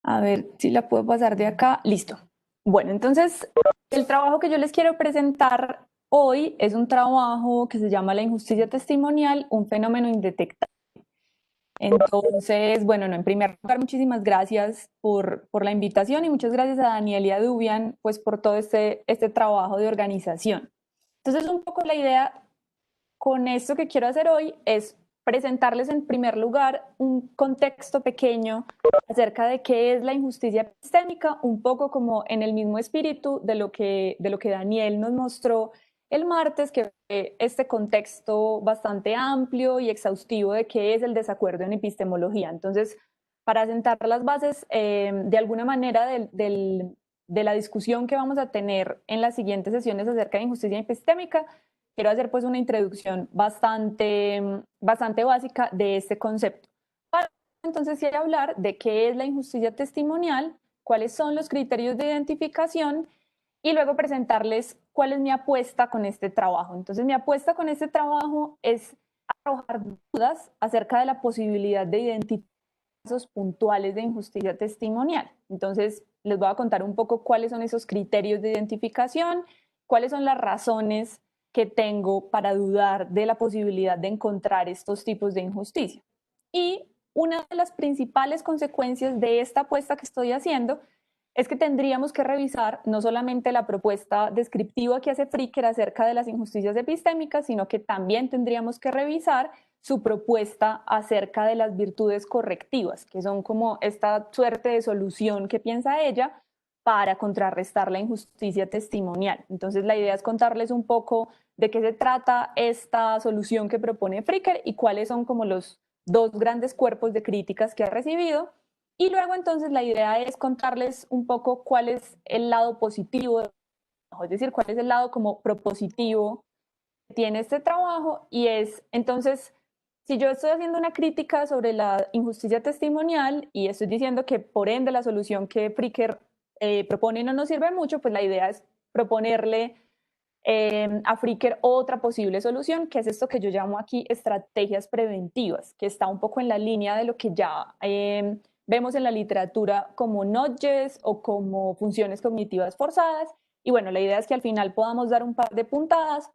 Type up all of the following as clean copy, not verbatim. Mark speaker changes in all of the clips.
Speaker 1: A ver si la puedo pasar de acá. Listo. Bueno, entonces el trabajo que yo les quiero presentar hoy es un trabajo que se llama La injusticia testimonial, un fenómeno indetectable. Entonces, bueno, no, en primer lugar, muchísimas gracias por la invitación y muchas gracias a Daniel y a Dubian, pues por todo este trabajo de organización. Entonces, un poco la idea con esto que quiero hacer hoy es presentarles en primer lugar un contexto pequeño acerca de qué es la injusticia epistémica, un poco como en el mismo espíritu de lo que Daniel nos mostró el martes, que fue este contexto bastante amplio y exhaustivo de qué es el desacuerdo en epistemología. Entonces, para sentar las bases de alguna manera de la discusión que vamos a tener en las siguientes sesiones acerca de injusticia epistémica, quiero hacer pues una introducción bastante básica de este concepto. Para entonces sí hablar de qué es la injusticia testimonial, cuáles son los criterios de identificación y luego presentarles cuál es mi apuesta con este trabajo. Entonces mi apuesta con este trabajo es arrojar dudas acerca de la posibilidad de identificar casos puntuales de injusticia testimonial. Entonces les voy a contar un poco cuáles son esos criterios de identificación, cuáles son las razones que tengo para dudar de la posibilidad de encontrar estos tipos de injusticia. Y una de las principales consecuencias de esta apuesta que estoy haciendo es que tendríamos que revisar no solamente la propuesta descriptiva que hace Fricker acerca de las injusticias epistémicas, sino que también tendríamos que revisar su propuesta acerca de las virtudes correctivas, que son como esta suerte de solución que piensa ella para contrarrestar la injusticia testimonial. Entonces la idea es contarles un poco de qué se trata esta solución que propone Fricker y cuáles son como los dos grandes cuerpos de críticas que ha recibido. Y luego entonces la idea es contarles un poco cuál es el lado positivo, es decir, cuál es el lado como propositivo que tiene este trabajo. Y es entonces, si yo estoy haciendo una crítica sobre la injusticia testimonial y estoy diciendo que por ende la solución que Fricker propone no nos sirve mucho, pues la idea es proponerle a Fricker otra posible solución, que es esto que yo llamo aquí estrategias preventivas, que está un poco en la línea de lo que ya vemos en la literatura como nudges o como funciones cognitivas forzadas. Y bueno, la idea es que al final podamos dar un par de puntadas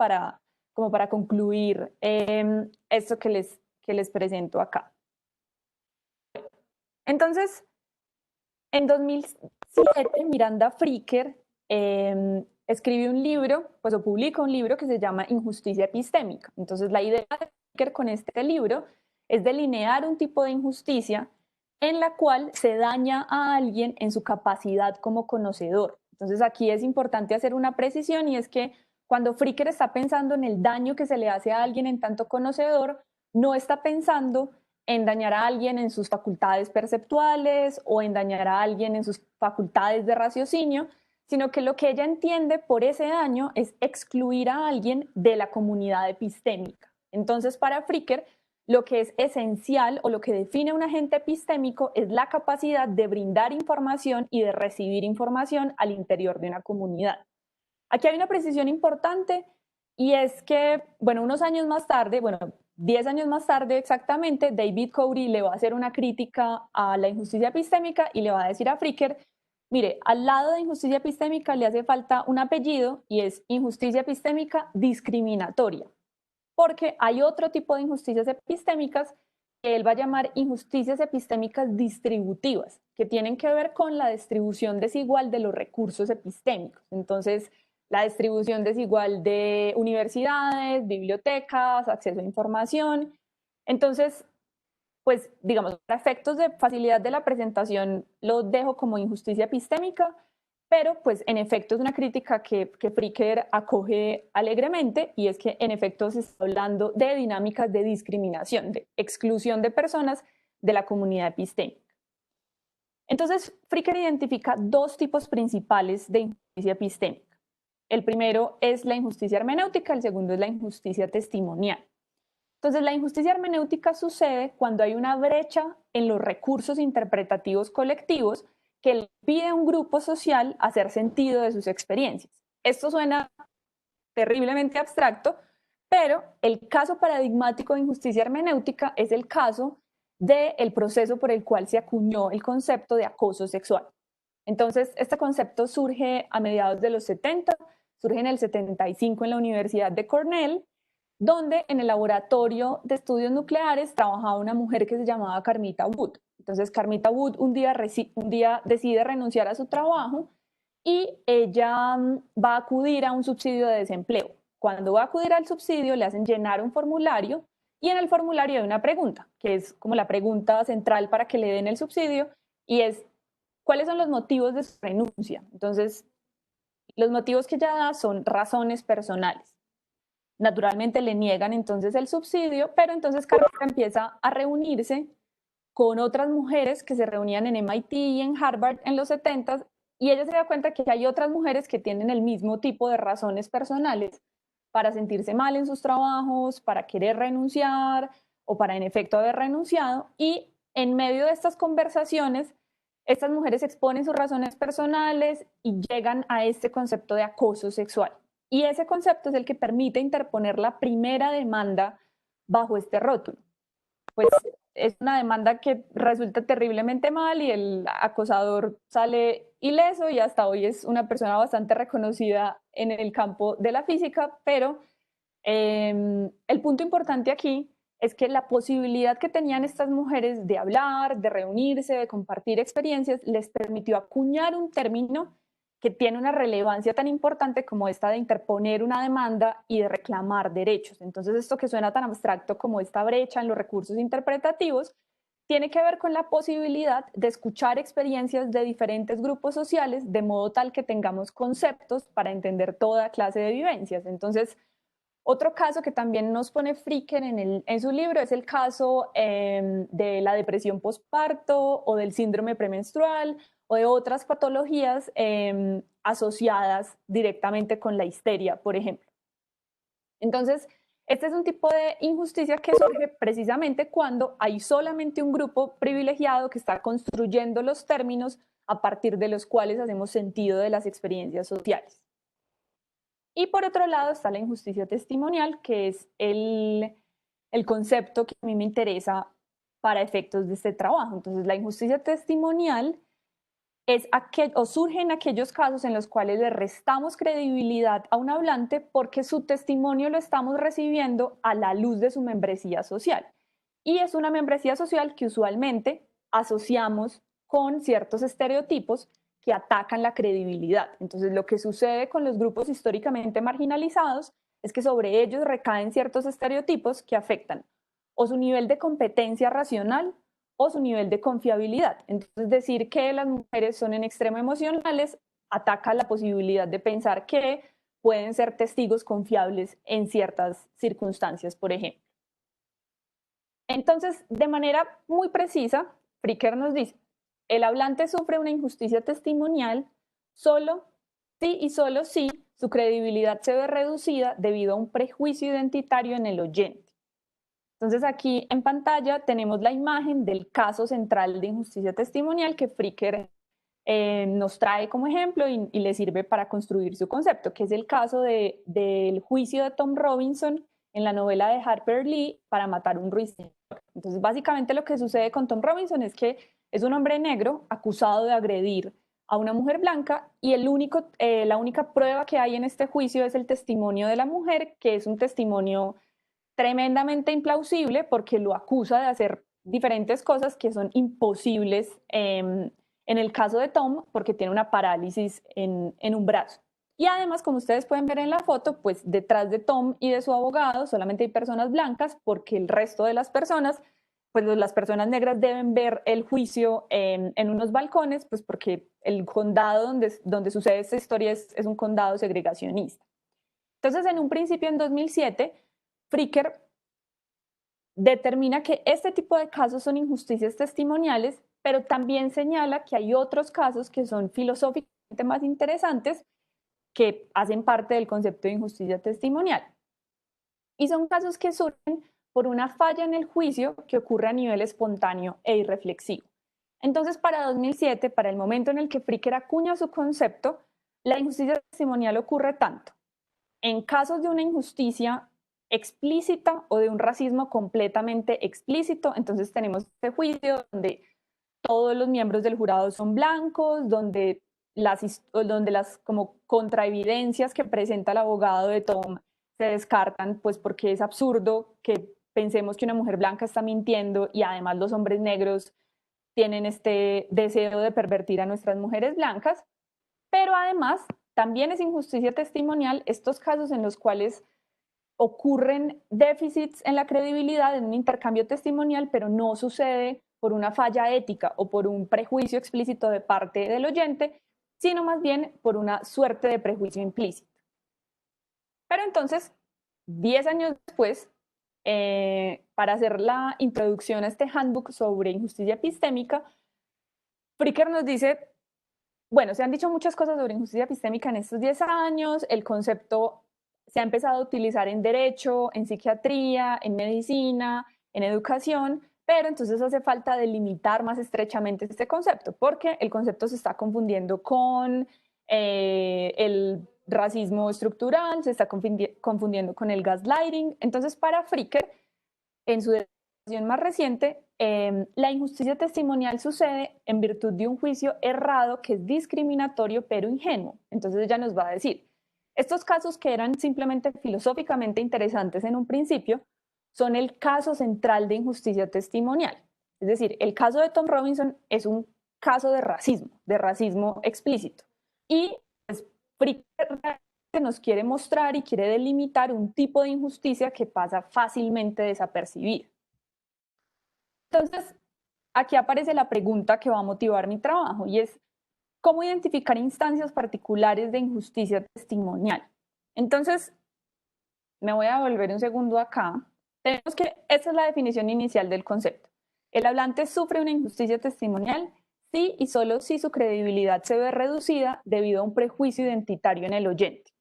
Speaker 1: como para concluir esto que les presento acá. Entonces, en 2007, Miranda Fricker escribe un libro, pues o publica un libro que se llama Injusticia epistémica. Entonces, la idea de Fricker con este libro es delinear un tipo de injusticia en la cual se daña a alguien en su capacidad como conocedor. Entonces, aquí es importante hacer una precisión y es que cuando Fricker está pensando en el daño que se le hace a alguien en tanto conocedor, no está pensando en dañar a alguien en sus facultades perceptuales o en dañar a alguien en sus facultades de raciocinio, sino que lo que ella entiende por ese daño es excluir a alguien de la comunidad epistémica. Entonces, para Fricker, lo que es esencial o lo que define un agente epistémico es la capacidad de brindar información y de recibir información al interior de una comunidad. Aquí hay una precisión importante y es que, bueno, unos años más tarde, bueno, 10 años más tarde exactamente, David Cody le va a hacer una crítica a la injusticia epistémica y le va a decir a Fricker, mire, al lado de injusticia epistémica le hace falta un apellido y es injusticia epistémica discriminatoria, porque hay otro tipo de injusticias epistémicas que él va a llamar injusticias epistémicas distributivas, que tienen que ver con la distribución desigual de los recursos epistémicos. Entonces, la distribución desigual de universidades, bibliotecas, acceso a información. Entonces, pues digamos, para efectos de facilidad de la presentación lo dejo como injusticia epistémica, pero pues en efecto es una crítica que Fricker acoge alegremente y es que en efecto se está hablando de dinámicas de discriminación, de exclusión de personas de la comunidad epistémica. Entonces, Fricker identifica dos tipos principales de injusticia epistémica. El primero es la injusticia hermenéutica, el segundo es la injusticia testimonial. Entonces, la injusticia hermenéutica sucede cuando hay una brecha en los recursos interpretativos colectivos que le pide a un grupo social hacer sentido de sus experiencias. Esto suena terriblemente abstracto, pero el caso paradigmático de injusticia hermenéutica es el caso del proceso por el cual se acuñó el concepto de acoso sexual. Entonces, este concepto surge a mediados de los 70, surge en el 75 en la Universidad de Cornell, donde en el laboratorio de estudios nucleares trabajaba una mujer que se llamaba Carmita Wood. Entonces, Carmita Wood un día decide renunciar a su trabajo y ella va a acudir a un subsidio de desempleo. Cuando va a acudir al subsidio, le hacen llenar un formulario y en el formulario hay una pregunta, que es como la pregunta central para que le den el subsidio, y es, ¿cuáles son los motivos de su renuncia? Entonces, los motivos que ella da son razones personales. Naturalmente le niegan entonces el subsidio, pero entonces Carmita empieza a reunirse con otras mujeres que se reunían en MIT y en Harvard en los 70 y ella se da cuenta que hay otras mujeres que tienen el mismo tipo de razones personales para sentirse mal en sus trabajos, para querer renunciar o para en efecto haber renunciado, y en medio de estas conversaciones estas mujeres exponen sus razones personales y llegan a este concepto de acoso sexual. Y ese concepto es el que permite interponer la primera demanda bajo este rótulo. Pues es una demanda que resulta terriblemente mal y el acosador sale ileso y hasta hoy es una persona bastante reconocida en el campo de la física, pero el punto importante aquí es que la posibilidad que tenían estas mujeres de hablar, de reunirse, de compartir experiencias, les permitió acuñar un término que tiene una relevancia tan importante como esta de interponer una demanda y de reclamar derechos. Entonces, esto que suena tan abstracto como esta brecha en los recursos interpretativos, tiene que ver con la posibilidad de escuchar experiencias de diferentes grupos sociales de modo tal que tengamos conceptos para entender toda clase de vivencias. Entonces, otro caso que también nos pone Fricker en su libro es el caso de la depresión postparto o del síndrome premenstrual o de otras patologías asociadas directamente con la histeria, por ejemplo. Entonces, este es un tipo de injusticia que surge precisamente cuando hay solamente un grupo privilegiado que está construyendo los términos a partir de los cuales hacemos sentido de las experiencias sociales. Y por otro lado está la injusticia testimonial, que es el concepto que a mí me interesa para efectos de este trabajo. Entonces, la injusticia testimonial es o surge en aquellos casos en los cuales le restamos credibilidad a un hablante porque su testimonio lo estamos recibiendo a la luz de su membresía social. Y es una membresía social que usualmente asociamos con ciertos estereotipos que atacan la credibilidad. Entonces, lo que sucede con los grupos históricamente marginalizados es que sobre ellos recaen ciertos estereotipos que afectan o su nivel de competencia racional o su nivel de confiabilidad. Entonces, decir que las mujeres son en extremo emocionales ataca la posibilidad de pensar que pueden ser testigos confiables en ciertas circunstancias, por ejemplo. Entonces, de manera muy precisa, Fricker nos dice, el hablante sufre una injusticia testimonial solo si y solo si su credibilidad se ve reducida debido a un prejuicio identitario en el oyente. Entonces, aquí en pantalla tenemos la imagen del caso central de injusticia testimonial que Fricker nos trae como ejemplo y le sirve para construir su concepto, que es el caso del juicio de Tom Robinson en la novela de Harper Lee Para matar un ruiseñor. Entonces, básicamente lo que sucede con Tom Robinson es que es un hombre negro acusado de agredir a una mujer blanca y la única prueba que hay en este juicio es el testimonio de la mujer, que es un testimonio tremendamente implausible porque lo acusa de hacer diferentes cosas que son imposibles en el caso de Tom porque tiene una parálisis en un brazo. Y además, como ustedes pueden ver en la foto, pues detrás de Tom y de su abogado solamente hay personas blancas porque el resto de las personas, pues las personas negras deben ver el juicio en unos balcones, pues porque el condado donde sucede esta historia es un condado segregacionista. Entonces, en un principio, en 2007, Fricker determina que este tipo de casos son injusticias testimoniales, pero también señala que hay otros casos que son filosóficamente más interesantes que hacen parte del concepto de injusticia testimonial. Y son casos que surgen por una falla en el juicio que ocurre a nivel espontáneo e irreflexivo. Entonces, para 2007, para el momento en el que Fricker acuña su concepto, la injusticia testimonial ocurre tanto en casos de una injusticia explícita o de un racismo completamente explícito. Entonces tenemos este juicio donde todos los miembros del jurado son blancos, donde las como contraevidencias que presenta el abogado de Tom se descartan, pues porque es absurdo que pensemos que una mujer blanca está mintiendo y además los hombres negros tienen este deseo de pervertir a nuestras mujeres blancas. Pero además también es injusticia testimonial estos casos en los cuales ocurren déficits en la credibilidad en un intercambio testimonial, pero no sucede por una falla ética o por un prejuicio explícito de parte del oyente, sino más bien por una suerte de prejuicio implícito. Pero entonces, 10 años después, para hacer la introducción a este handbook sobre injusticia epistémica, Fricker nos dice, bueno, se han dicho muchas cosas sobre injusticia epistémica en estos 10 años, el concepto se ha empezado a utilizar en derecho, en psiquiatría, en medicina, en educación, pero entonces hace falta delimitar más estrechamente este concepto, porque el concepto se está confundiendo con el racismo estructural, se está confundiendo con el gaslighting. Entonces, para Fricker, en su declaración más reciente, la injusticia testimonial sucede en virtud de un juicio errado que es discriminatorio pero ingenuo. Entonces ella nos va a decir, estos casos que eran simplemente filosóficamente interesantes en un principio son el caso central de injusticia testimonial. Es decir, el caso de Tom Robinson es un caso de racismo explícito. Y pues, Fricker nos quiere mostrar y quiere delimitar un tipo de injusticia que pasa fácilmente desapercibida. Entonces, aquí aparece la pregunta que va a motivar mi trabajo y es, ¿cómo identificar instancias particulares de injusticia testimonial? Entonces, me voy a volver un segundo acá. Tenemos que, esta es la definición inicial del concepto. El hablante sufre una injusticia testimonial si y solo si su credibilidad se ve reducida debido a un prejuicio identitario en el oyente.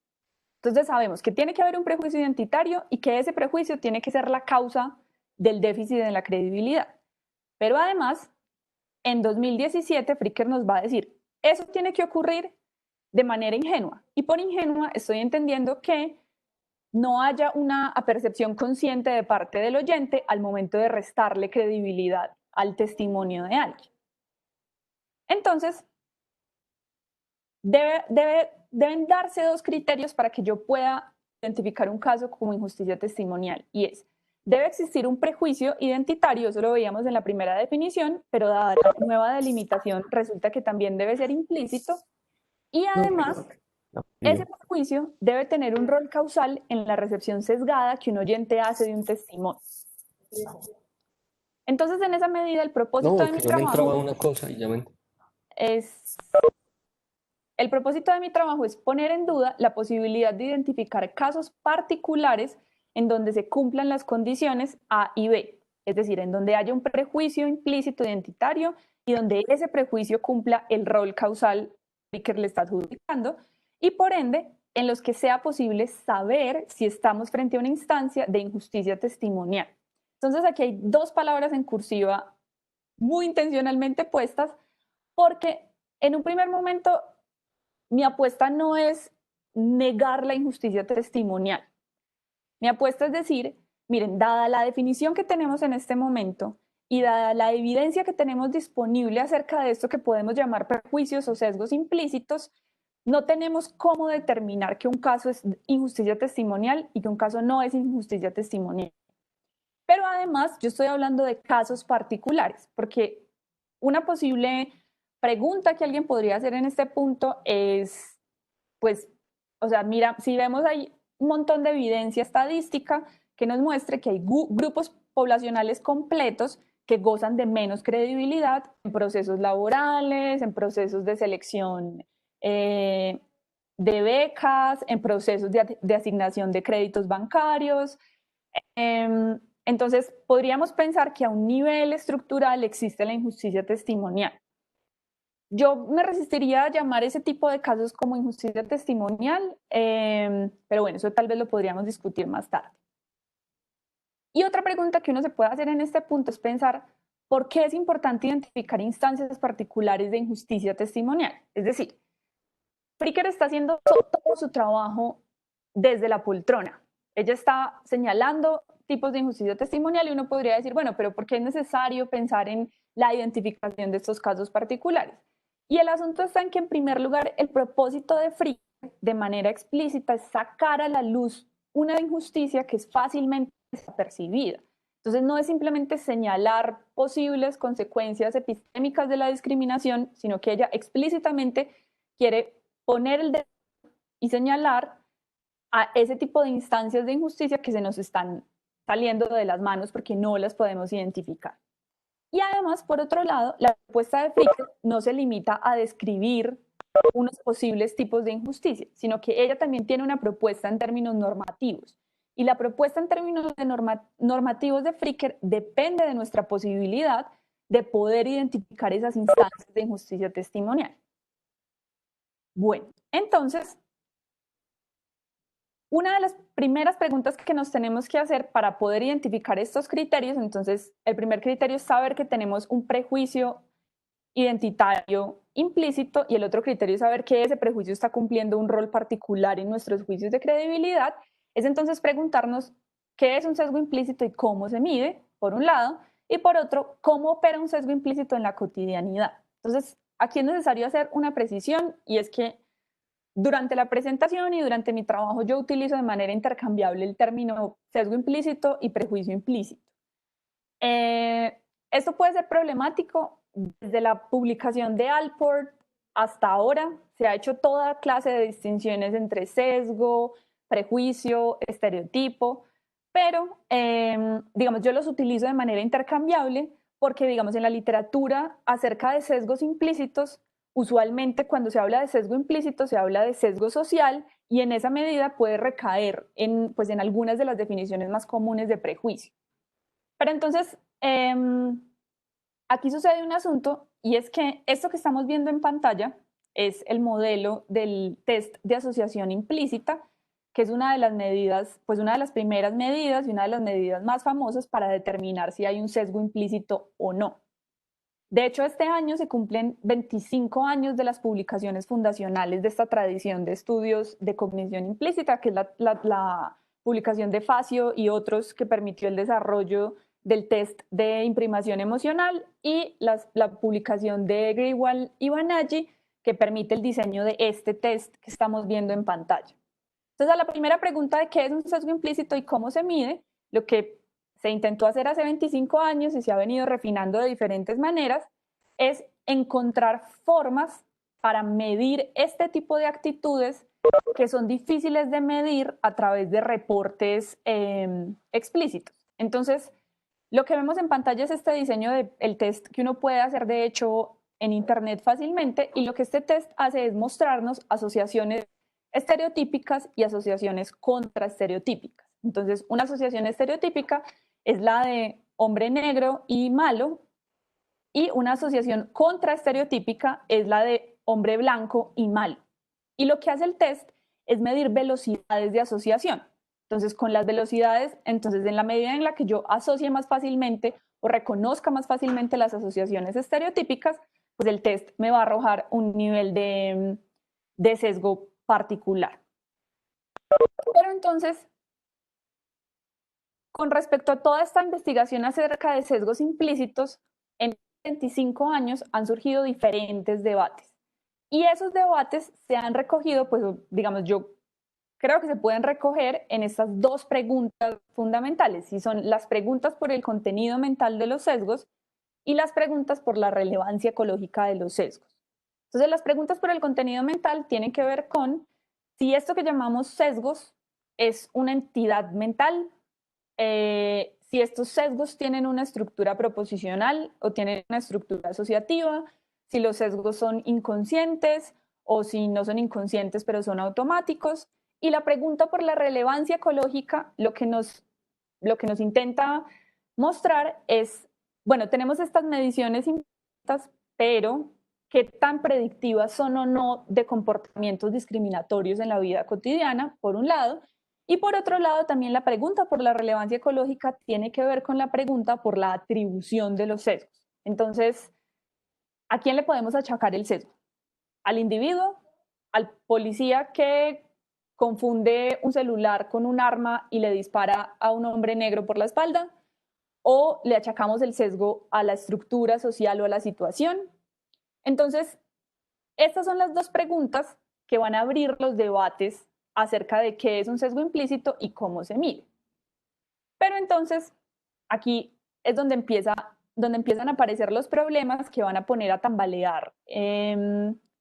Speaker 1: Entonces sabemos que tiene que haber un prejuicio identitario y que ese prejuicio tiene que ser la causa del déficit en la credibilidad. Pero además, en 2017, Fricker nos va a decir, eso tiene que ocurrir de manera ingenua. Y por ingenua estoy entendiendo que no haya una apercepción consciente de parte del oyente al momento de restarle credibilidad al testimonio de alguien. Entonces, deben darse dos criterios para que yo pueda identificar un caso como injusticia testimonial, y es, debe existir un prejuicio identitario, eso lo veíamos en la primera definición, pero dada la nueva delimitación resulta que también debe ser implícito, y además ese prejuicio debe tener un rol causal en la recepción sesgada que un oyente hace de un testimonio. Entonces, en esa medida, el propósito de mi trabajo
Speaker 2: una cosa y ya me...
Speaker 1: es... El propósito de mi trabajo es poner en duda la posibilidad de identificar casos particulares en donde se cumplan las condiciones A y B, es decir, en donde haya un prejuicio implícito identitario y donde ese prejuicio cumpla el rol causal que le está adjudicando, y por ende, en los que sea posible saber si estamos frente a una instancia de injusticia testimonial. Entonces, aquí hay dos palabras en cursiva muy intencionalmente puestas, porque en un primer momento mi apuesta no es negar la injusticia testimonial. Mi apuesta es decir, miren, dada la definición que tenemos en este momento y dada la evidencia que tenemos disponible acerca de esto que podemos llamar prejuicios o sesgos implícitos, no tenemos cómo determinar que un caso es injusticia testimonial y que un caso no es injusticia testimonial. Pero además, yo estoy hablando de casos particulares, porque una posible pregunta que alguien podría hacer en este punto es, pues, o sea, mira, si vemos ahí un montón de evidencia estadística que nos muestre que hay grupos poblacionales completos que gozan de menos credibilidad en procesos laborales, en procesos de selección de becas, en procesos de asignación de créditos bancarios. Entonces, podríamos pensar que a un nivel estructural existe la injusticia testimonial. Yo me resistiría a llamar ese tipo de casos como injusticia testimonial, pero bueno, eso tal vez lo podríamos discutir más tarde. Y otra pregunta que uno se puede hacer en este punto es pensar, ¿por qué es importante identificar instancias particulares de injusticia testimonial? Es decir, Fricker está haciendo todo su trabajo desde la poltrona. Ella está señalando tipos de injusticia testimonial y uno podría decir, bueno, pero ¿por qué es necesario pensar en la identificación de estos casos particulares? Y el asunto está en que, en primer lugar, el propósito de Fricker, de manera explícita, es sacar a la luz una injusticia que es fácilmente desapercibida. Entonces, no es simplemente señalar posibles consecuencias epistémicas de la discriminación, sino que ella explícitamente quiere poner el dedo y señalar a ese tipo de instancias de injusticia que se nos están saliendo de las manos porque no las podemos identificar. Y además, por otro lado, la propuesta de Fricker no se limita a describir unos posibles tipos de injusticia, sino que ella también tiene una propuesta en términos normativos. Y la propuesta en términos normativos de Fricker depende de nuestra posibilidad de poder identificar esas instancias de injusticia testimonial. Bueno, entonces, una de las primeras preguntas que nos tenemos que hacer para poder identificar estos criterios, entonces, el primer criterio es saber que tenemos un prejuicio identitario implícito y el otro criterio es saber que ese prejuicio está cumpliendo un rol particular en nuestros juicios de credibilidad, es entonces preguntarnos qué es un sesgo implícito y cómo se mide, por un lado, y por otro, cómo opera un sesgo implícito en la cotidianidad. Entonces, aquí es necesario hacer una precisión y es que durante la presentación y durante mi trabajo yo utilizo de manera intercambiable el término sesgo implícito y prejuicio implícito. Esto puede ser problemático. Desde la publicación de Allport hasta ahora se ha hecho toda clase de distinciones entre sesgo, prejuicio, estereotipo, pero digamos, yo los utilizo de manera intercambiable porque, digamos, en la literatura acerca de sesgos implícitos, usualmente cuando se habla de sesgo implícito se habla de sesgo social y en esa medida puede recaer en, pues, en algunas de las definiciones más comunes de prejuicio. Pero entonces, aquí sucede un asunto y es que esto que estamos viendo en pantalla es el modelo del test de asociación implícita, que es una de las medidas, pues una de las primeras medidas y una de las medidas más famosas para determinar si hay un sesgo implícito o no. De hecho, este año se cumplen 25 años de las publicaciones fundacionales de esta tradición de estudios de cognición implícita, que es la publicación de Facio y otros que permitió el desarrollo del test de imprimación emocional y la publicación de Grewal y Banaji, que permite el diseño de este test que estamos viendo en pantalla. Entonces, a la primera pregunta de qué es un sesgo implícito y cómo se mide, lo que se intentó hacer hace 25 años y se ha venido refinando de diferentes maneras, es encontrar formas para medir este tipo de actitudes que son difíciles de medir a través de reportes explícitos. Entonces, lo que vemos en pantalla es este diseño del test que uno puede hacer, de hecho, en Internet fácilmente, y lo que este test hace es mostrarnos asociaciones estereotípicas y asociaciones contraestereotípicas. Entonces, una asociación estereotípica es la de hombre negro y malo, y una asociación contraestereotípica es la de hombre blanco y malo. Y lo que hace el test es medir velocidades de asociación. Entonces, con las velocidades, entonces en la medida en la que yo asocie más fácilmente o reconozca más fácilmente las asociaciones estereotípicas, pues el test me va a arrojar un nivel de sesgo particular. Pero entonces, con respecto a toda esta investigación acerca de sesgos implícitos, en 25 años han surgido diferentes debates. Y esos debates se han recogido, pues digamos, yo creo que se pueden recoger en estas dos preguntas fundamentales, y son las preguntas por el contenido mental de los sesgos y las preguntas por la relevancia ecológica de los sesgos. Entonces, las preguntas por el contenido mental tienen que ver con si esto que llamamos sesgos es una entidad mental, si estos sesgos tienen una estructura proposicional o tienen una estructura asociativa, si los sesgos son inconscientes o si no son inconscientes pero son automáticos. Y la pregunta por la relevancia ecológica lo que nos intenta mostrar es, bueno, tenemos estas mediciones implícitas, pero qué tan predictivas son o no de comportamientos discriminatorios en la vida cotidiana, por un lado, y por otro lado, también la pregunta por la relevancia ecológica tiene que ver con la pregunta por la atribución de los sesgos. Entonces, ¿a quién le podemos achacar el sesgo? ¿Al individuo? ¿Al policía que confunde un celular con un arma y le dispara a un hombre negro por la espalda, o le achacamos el sesgo a la estructura social o a la situación. Entonces, estas son las dos preguntas que van a abrir los debates acerca de qué es un sesgo implícito y cómo se mide. Pero entonces, aquí es donde empiezan a aparecer los problemas que van a poner a tambalear,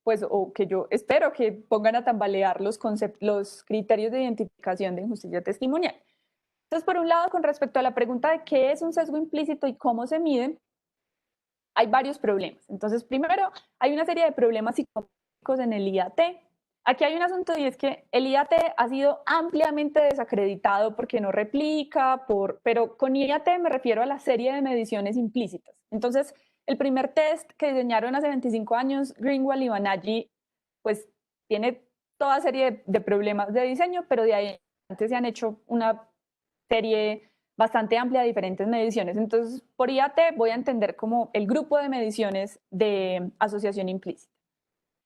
Speaker 1: pues, o que yo espero que pongan a tambalear los criterios de identificación de injusticia testimonial. Entonces, por un lado, con respecto a la pregunta de qué es un sesgo implícito y cómo se miden, hay varios problemas. Entonces, primero, hay una serie de problemas psicológicos en el IAT. Aquí hay un asunto y es que el IAT ha sido ampliamente desacreditado porque no replica, pero con IAT me refiero a la serie de mediciones implícitas. Entonces, el primer test que diseñaron hace 25 años, Greenwald y Banaji, pues tiene toda serie de problemas de diseño, pero de ahí antes se han hecho una serie bastante amplia de diferentes mediciones. Entonces, por IAT voy a entender como el grupo de mediciones de asociación implícita.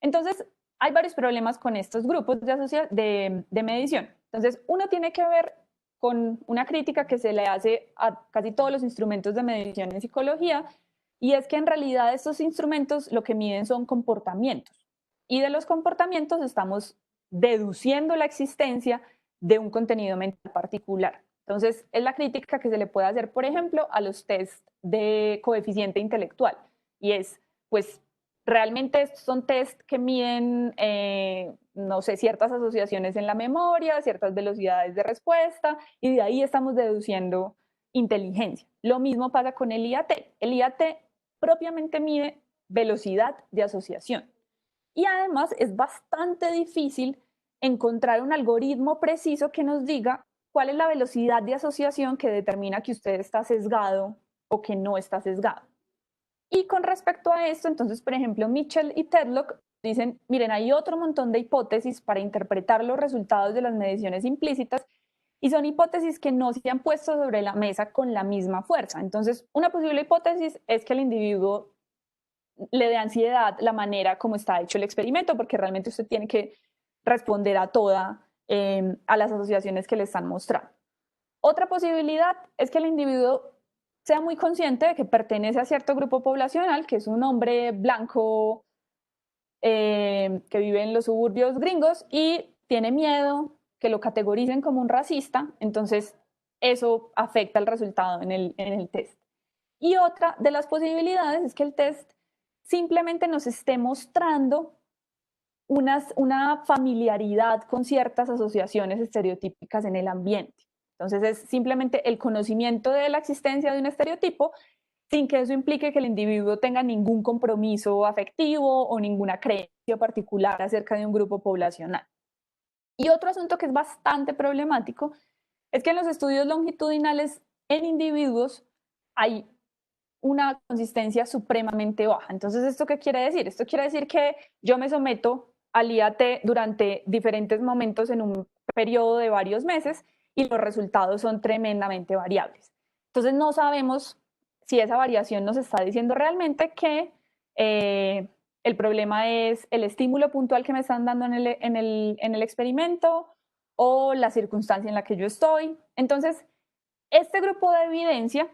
Speaker 1: Entonces, hay varios problemas con estos grupos de medición. Entonces, uno tiene que ver con una crítica que se le hace a casi todos los instrumentos de medición en psicología, y es que en realidad estos instrumentos lo que miden son comportamientos. Y de los comportamientos estamos deduciendo la existencia de un contenido mental particular. Entonces, es la crítica que se le puede hacer, por ejemplo, a los test de coeficiente intelectual. Y es, pues, realmente son test que miden, no sé, ciertas asociaciones en la memoria, ciertas velocidades de respuesta, y de ahí estamos deduciendo inteligencia. Lo mismo pasa con el IAT. El IAT propiamente mide velocidad de asociación. Y además es bastante difícil encontrar un algoritmo preciso que nos diga cuál es la velocidad de asociación que determina que usted está sesgado o que no está sesgado. Y con respecto a esto, entonces, por ejemplo, Mitchell y Tedlock dicen, miren, hay otro montón de hipótesis para interpretar los resultados de las mediciones implícitas, y son hipótesis que no se han puesto sobre la mesa con la misma fuerza. Entonces, una posible hipótesis es que el individuo le dé ansiedad la manera como está hecho el experimento, porque realmente usted tiene que responder a a las asociaciones que le están mostrando. Otra posibilidad es que el individuo sea muy consciente de que pertenece a cierto grupo poblacional, que es un hombre blanco que vive en los suburbios gringos y tiene miedo que lo categoricen como un racista, entonces eso afecta el resultado en el test. Y otra de las posibilidades es que el test simplemente nos esté mostrando una familiaridad con ciertas asociaciones estereotípicas en el ambiente. Entonces es simplemente el conocimiento de la existencia de un estereotipo sin que eso implique que el individuo tenga ningún compromiso afectivo o ninguna creencia particular acerca de un grupo poblacional. Y otro asunto que es bastante problemático es que en los estudios longitudinales en individuos hay una consistencia supremamente baja. Entonces, ¿esto qué quiere decir? Esto quiere decir que yo me someto al IAT durante diferentes momentos en un periodo de varios meses y los resultados son tremendamente variables. Entonces, no sabemos si esa variación nos está diciendo realmente que el problema es el estímulo puntual que me están dando en el experimento o la circunstancia en la que yo estoy. Entonces, este grupo de evidencia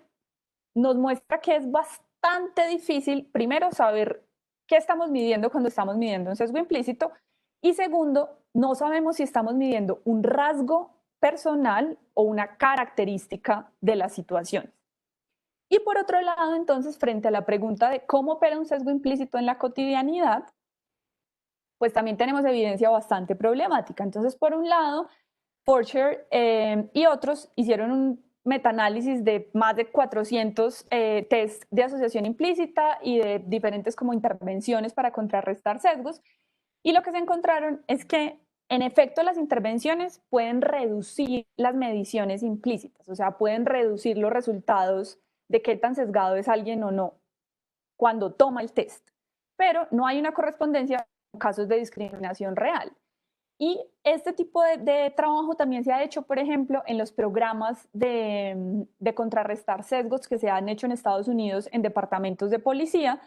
Speaker 1: nos muestra que es bastante difícil, primero, saber qué estamos midiendo cuando estamos midiendo un sesgo implícito, y segundo, no sabemos si estamos midiendo un rasgo personal o una característica de las situaciones. Y por otro lado, entonces, frente a la pregunta de cómo opera un sesgo implícito en la cotidianidad, pues también tenemos evidencia bastante problemática. Entonces, por un lado, Porcher y otros hicieron un metaanálisis de más de 400 test de asociación implícita y de diferentes como intervenciones para contrarrestar sesgos, y lo que se encontraron es que en efecto las intervenciones pueden reducir las mediciones implícitas, o sea, pueden reducir los resultados de qué tan sesgado es alguien o no cuando toma el test, pero no hay una correspondencia con casos de discriminación real. Y este tipo de trabajo también se ha hecho, por ejemplo, en los programas de contrarrestar sesgos que se han hecho en Estados Unidos en departamentos de policía,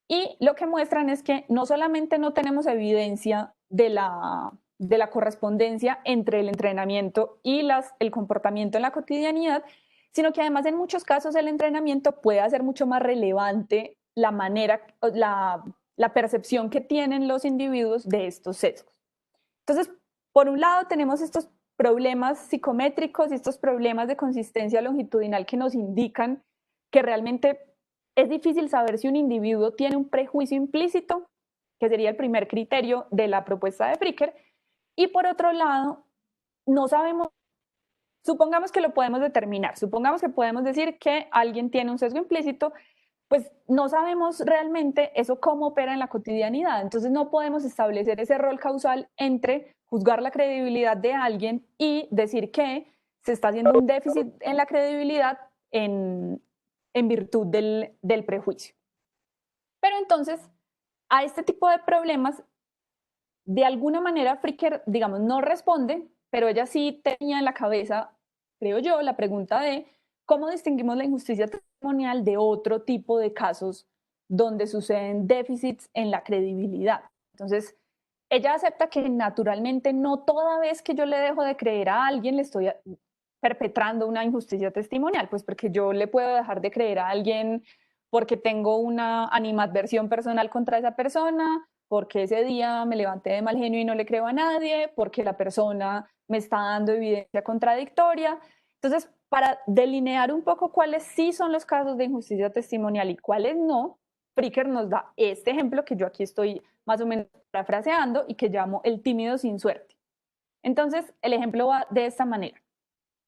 Speaker 1: y lo que muestran es que no solamente no tenemos evidencia de la de la correspondencia entre el entrenamiento y el comportamiento en la cotidianidad, sino que además en muchos casos el entrenamiento puede hacer mucho más relevante la manera, la percepción que tienen los individuos de estos sesgos. Entonces, por un lado tenemos estos problemas psicométricos y estos problemas de consistencia longitudinal que nos indican que realmente es difícil saber si un individuo tiene un prejuicio implícito, que sería el primer criterio de la propuesta de Fricker, y por otro lado, no sabemos, supongamos que lo podemos determinar, supongamos que podemos decir que alguien tiene un sesgo implícito, pues no sabemos realmente eso cómo opera en la cotidianidad. Entonces no podemos establecer ese rol causal entre juzgar la credibilidad de alguien y decir que se está haciendo un déficit en la credibilidad en virtud del prejuicio. Pero entonces, a este tipo de problemas, de alguna manera Fricker, digamos, no responde, pero ella sí tenía en la cabeza, creo yo, la pregunta de cómo distinguimos la injusticia testimonial de otro tipo de casos donde suceden déficits en la credibilidad. Entonces, ella acepta que naturalmente no toda vez que yo le dejo de creer a alguien le estoy perpetrando una injusticia testimonial, pues porque yo le puedo dejar de creer a alguien porque tengo una animadversión personal contra esa persona, porque ese día me levanté de mal genio y no le creo a nadie, porque la persona me está dando evidencia contradictoria. Entonces, para delinear un poco cuáles sí son los casos de injusticia testimonial y cuáles no, Fricker nos da este ejemplo que yo aquí estoy más o menos parafraseando y que llamo el tímido sin suerte. Entonces, el ejemplo va de esta manera.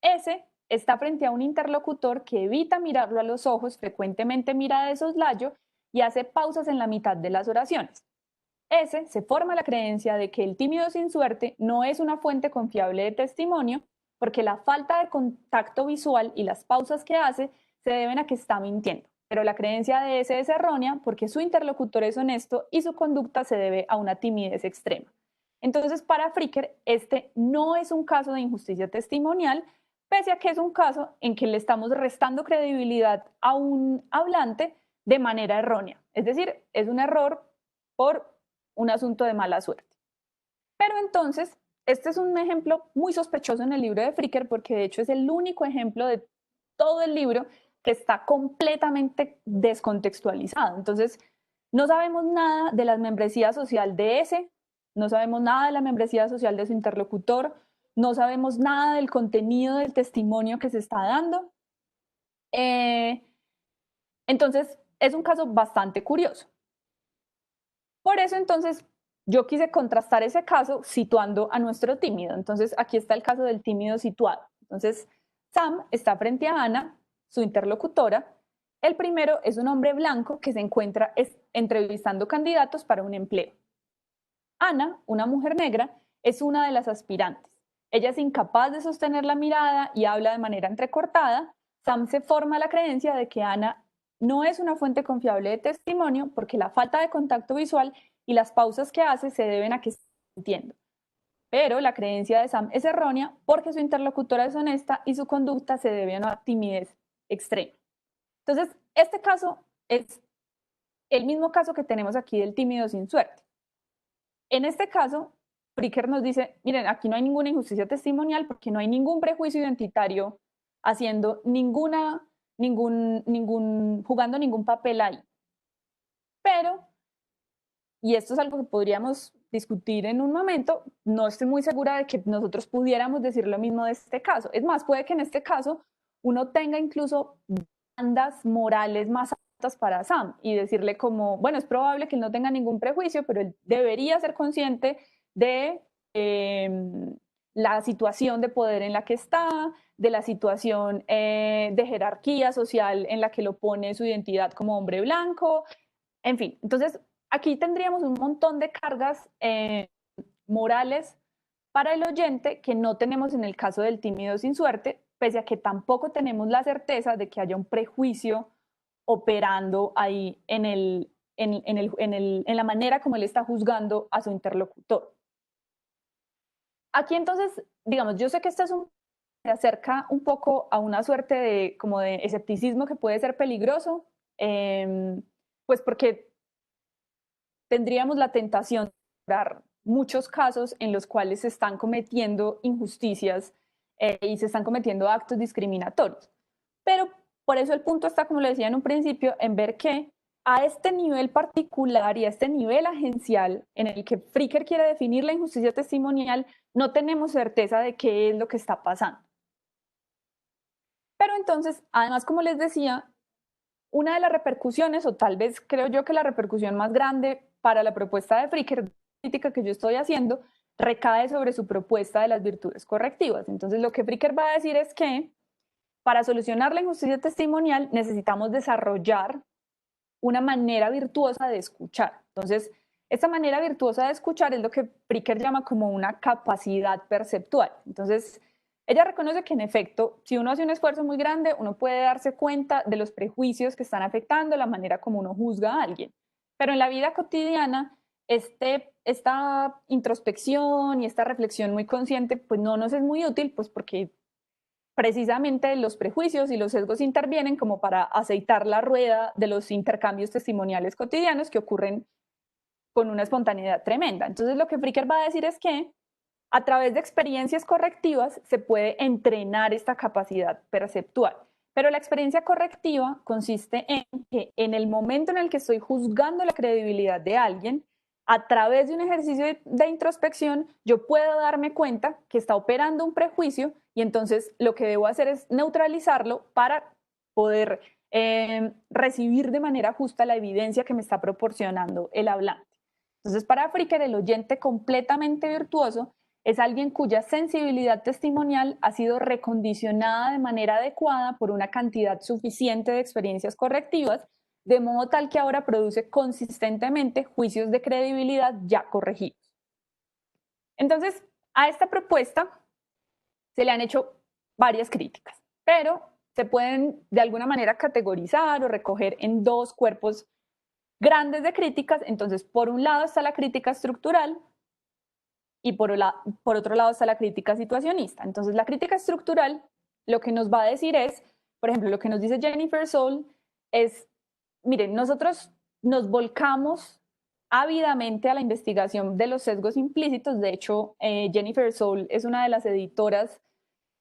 Speaker 1: S está frente a un interlocutor que evita mirarlo a los ojos, frecuentemente mira de soslayo y hace pausas en la mitad de las oraciones. S se forma la creencia de que el tímido sin suerte no es una fuente confiable de testimonio porque la falta de contacto visual y las pausas que hace se deben a que está mintiendo. Pero la creencia de S es errónea porque su interlocutor es honesto y su conducta se debe a una timidez extrema. Entonces, para Fricker, este no es un caso de injusticia testimonial, pese a que es un caso en que le estamos restando credibilidad a un hablante de manera errónea. Es decir, es un error por un asunto de mala suerte. Pero entonces, este es un ejemplo muy sospechoso en el libro de Fricker porque de hecho es el único ejemplo de todo el libro que está completamente descontextualizado. Entonces, no sabemos nada de la membresía social de ese, no sabemos nada de la membresía social de su interlocutor, no sabemos nada del contenido del testimonio que se está dando. Entonces, es un caso bastante curioso. Por eso, entonces, yo quise contrastar ese caso situando a nuestro tímido. Entonces, aquí está el caso del tímido situado. Entonces, Sam está frente a Ana, su interlocutora. El primero es un hombre blanco que se encuentra entrevistando candidatos para un empleo. Ana, una mujer negra, es una de las aspirantes. Ella es incapaz de sostener la mirada y habla de manera entrecortada. Sam se forma la creencia de que Ana no es una fuente confiable de testimonio porque la falta de contacto visual y las pausas que hace se deben a que está mintiendo. Pero la creencia de Sam es errónea porque su interlocutora es honesta y su conducta se debe a una timidez extrema. Entonces, este caso es el mismo caso que tenemos aquí del tímido sin suerte. En este caso, Fricker nos dice, miren, aquí no hay ninguna injusticia testimonial porque no hay ningún prejuicio identitario haciendo jugando ningún papel ahí. Pero, y esto es algo que podríamos discutir en un momento, no estoy muy segura de que nosotros pudiéramos decir lo mismo de este caso. Es más, puede que en este caso uno tenga incluso bandas morales más altas para Sam y decirle como, bueno, es probable que él no tenga ningún prejuicio, pero él debería ser consciente de la situación de poder en la que está, de la situación de jerarquía social en la que lo pone su identidad como hombre blanco, en fin. Entonces, aquí tendríamos un montón de cargas morales para el oyente que no tenemos en el caso del tímido sin suerte, pese a que tampoco tenemos la certeza de que haya un prejuicio operando ahí en la manera como él está juzgando a su interlocutor. Aquí entonces, digamos, yo sé que esto se acerca un poco a una suerte de, como de escepticismo que puede ser peligroso, pues porque tendríamos la tentación de muchos casos en los cuales se están cometiendo injusticias y se están cometiendo actos discriminatorios. Pero por eso el punto está, como lo decía en un principio, en ver que a este nivel particular y a este nivel agencial en el que Fricker quiere definir la injusticia testimonial, no tenemos certeza de qué es lo que está pasando. Pero entonces, además, como les decía, una de las repercusiones, o tal vez creo yo que la repercusión más grande para la propuesta de Fricker, la crítica que yo estoy haciendo, recae sobre su propuesta de las virtudes correctivas. Entonces, lo que Fricker va a decir es que para solucionar la injusticia testimonial necesitamos desarrollar una manera virtuosa de escuchar. Entonces, esta manera virtuosa de escuchar es lo que Fricker llama como una capacidad perceptual. Entonces, ella reconoce que en efecto, si uno hace un esfuerzo muy grande, uno puede darse cuenta de los prejuicios que están afectando la manera como uno juzga a alguien. Pero en la vida cotidiana, esta introspección y esta reflexión muy consciente, pues no nos es muy útil, pues porque precisamente los prejuicios y los sesgos intervienen como para aceitar la rueda de los intercambios testimoniales cotidianos que ocurren con una espontaneidad tremenda. Entonces, lo que Fricker va a decir es que a través de experiencias correctivas se puede entrenar esta capacidad perceptual. Pero la experiencia correctiva consiste en que en el momento en el que estoy juzgando la credibilidad de alguien, a través de un ejercicio de introspección, yo puedo darme cuenta que está operando un prejuicio y entonces lo que debo hacer es neutralizarlo para poder recibir de manera justa la evidencia que me está proporcionando el hablante. Entonces, para Fricker, el oyente completamente virtuoso es alguien cuya sensibilidad testimonial ha sido recondicionada de manera adecuada por una cantidad suficiente de experiencias correctivas, de modo tal que ahora produce consistentemente juicios de credibilidad ya corregidos. Entonces, a esta propuesta se le han hecho varias críticas, pero se pueden de alguna manera categorizar o recoger en dos cuerpos grandes de críticas. Entonces, por un lado está la crítica estructural y por otro lado está la crítica situacionista. Entonces, la crítica estructural lo que nos va a decir es, por ejemplo, lo que nos dice Jennifer Soul es, miren, nosotros nos volcamos ávidamente a la investigación de los sesgos implícitos. De hecho, Jennifer Soul es una de las editoras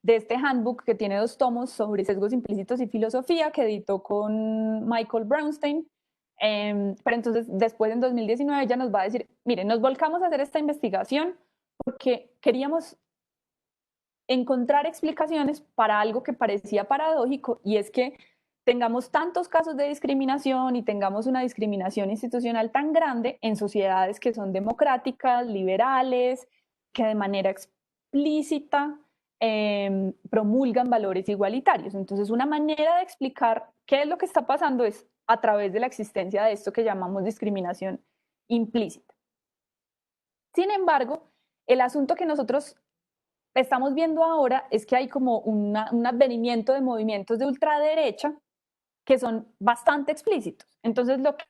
Speaker 1: de este handbook que tiene 2 tomos sobre sesgos implícitos y filosofía, que editó con Michael Brownstein. Pero entonces, después en 2019 ella nos va a decir, miren, nos volcamos a hacer esta investigación porque queríamos encontrar explicaciones para algo que parecía paradójico, y es que tengamos tantos casos de discriminación y tengamos una discriminación institucional tan grande en sociedades que son democráticas, liberales, que de manera explícita promulgan valores igualitarios. Entonces, una manera de explicar qué es lo que está pasando es a través de la existencia de esto que llamamos discriminación implícita. Sin embargo, el asunto que nosotros estamos viendo ahora es que hay como un advenimiento de movimientos de ultraderecha que son bastante explícitos. Entonces, lo que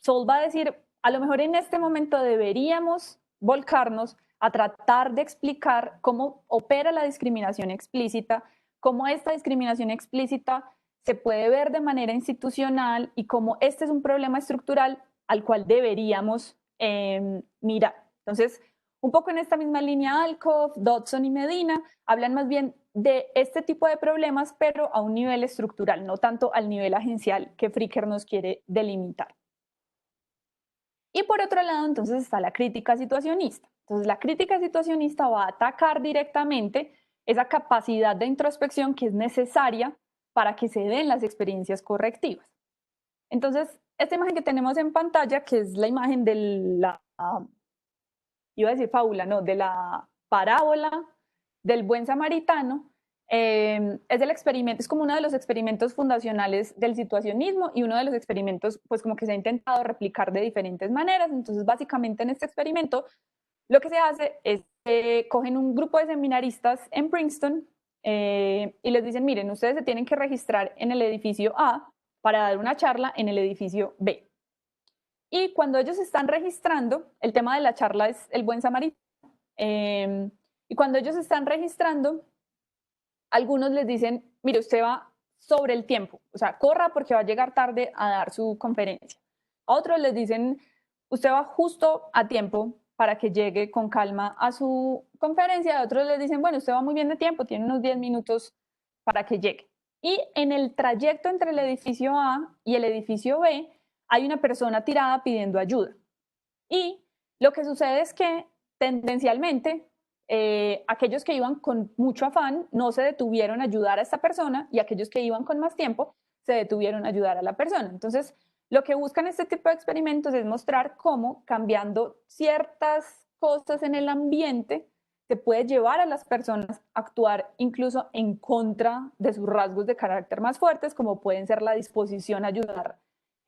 Speaker 1: Sol va a decir, a lo mejor en este momento deberíamos volcarnos a tratar de explicar cómo opera la discriminación explícita, cómo esta discriminación explícita se puede ver de manera institucional y cómo este es un problema estructural al cual deberíamos mirar. Entonces, un poco en esta misma línea, Alcoff, Dodson y Medina hablan más bien de este tipo de problemas, pero a un nivel estructural, no tanto al nivel agencial que Fricker nos quiere delimitar. Y por otro lado, entonces está la crítica situacionista. Entonces, la crítica situacionista va a atacar directamente esa capacidad de introspección que es necesaria para que se den las experiencias correctivas. Entonces, esta imagen que tenemos en pantalla, que es la imagen de la, iba a decir fábula, no, de la parábola del buen samaritano, es el experimento, es como uno de los experimentos fundacionales del situacionismo y uno de los experimentos, pues como que se ha intentado replicar de diferentes maneras. Entonces, básicamente en este experimento, lo que se hace es que cogen un grupo de seminaristas en Princeton y les dicen, miren, ustedes se tienen que registrar en el edificio A para dar una charla en el edificio B. Y cuando ellos están registrando, el tema de la charla es el buen samaritano, y cuando ellos están registrando, algunos les dicen, mire, usted va sobre el tiempo, o sea, corra porque va a llegar tarde a dar su conferencia. A otros les dicen, usted va justo a tiempo para que llegue con calma a su conferencia, y otros les dicen, bueno, usted va muy bien de tiempo, tiene unos 10 minutos para que llegue. Y en el trayecto entre el edificio A y el edificio B hay una persona tirada pidiendo ayuda. Y lo que sucede es que tendencialmente aquellos que iban con mucho afán no se detuvieron a ayudar a esta persona, y aquellos que iban con más tiempo se detuvieron a ayudar a la persona. Entonces, lo que buscan este tipo de experimentos es mostrar cómo cambiando ciertas cosas en el ambiente se puede llevar a las personas a actuar incluso en contra de sus rasgos de carácter más fuertes, como pueden ser la disposición a ayudar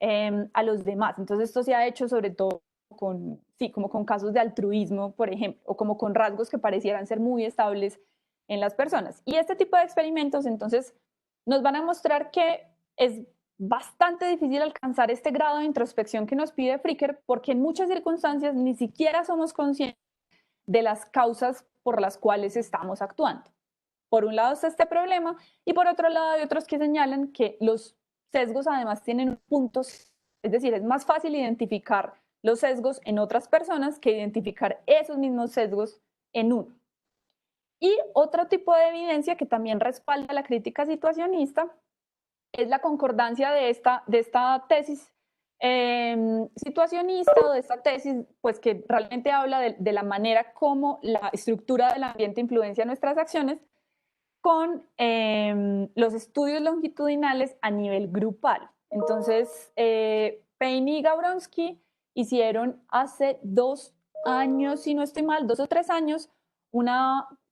Speaker 1: a los demás. Entonces, esto se ha hecho sobre todo como con casos de altruismo, por ejemplo, o como con rasgos que parecieran ser muy estables en las personas. Y este tipo de experimentos, entonces, nos van a mostrar que es bastante difícil alcanzar este grado de introspección que nos pide Fricker, porque en muchas circunstancias ni siquiera somos conscientes de las causas por las cuales estamos actuando. Por un lado está este problema, y por otro lado hay otros que señalan que los sesgos además tienen puntos, es decir, es más fácil identificar los sesgos en otras personas que identificar esos mismos sesgos en uno. Y otro tipo de evidencia que también respalda la crítica situacionista es la concordancia de esta tesis situacionista, o de esta tesis pues, que realmente habla de la manera como la estructura del ambiente influencia nuestras acciones, con los estudios longitudinales a nivel grupal. Entonces, Payne y Gavronsky hicieron hace 2 años, si no estoy mal, 2 o 3 años,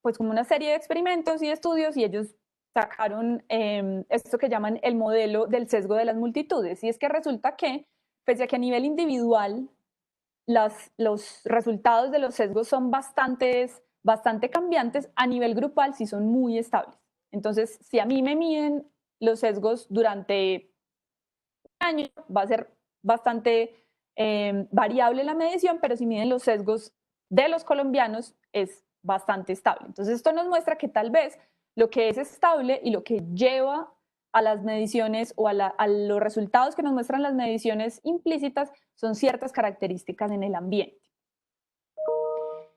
Speaker 1: pues como una serie de experimentos y estudios, y ellos sacaron esto que llaman el modelo del sesgo de las multitudes. Y es que resulta que, pese a que a nivel individual los resultados de los sesgos son bastante cambiantes, a nivel grupal sí son muy estables. Entonces, si a mí me miden los sesgos durante un año, va a ser bastante variable la medición, pero si miden los sesgos de los colombianos, es bastante estable. Entonces, esto nos muestra que tal vez lo que es estable y lo que lleva a las mediciones o a los resultados que nos muestran las mediciones implícitas son ciertas características en el ambiente.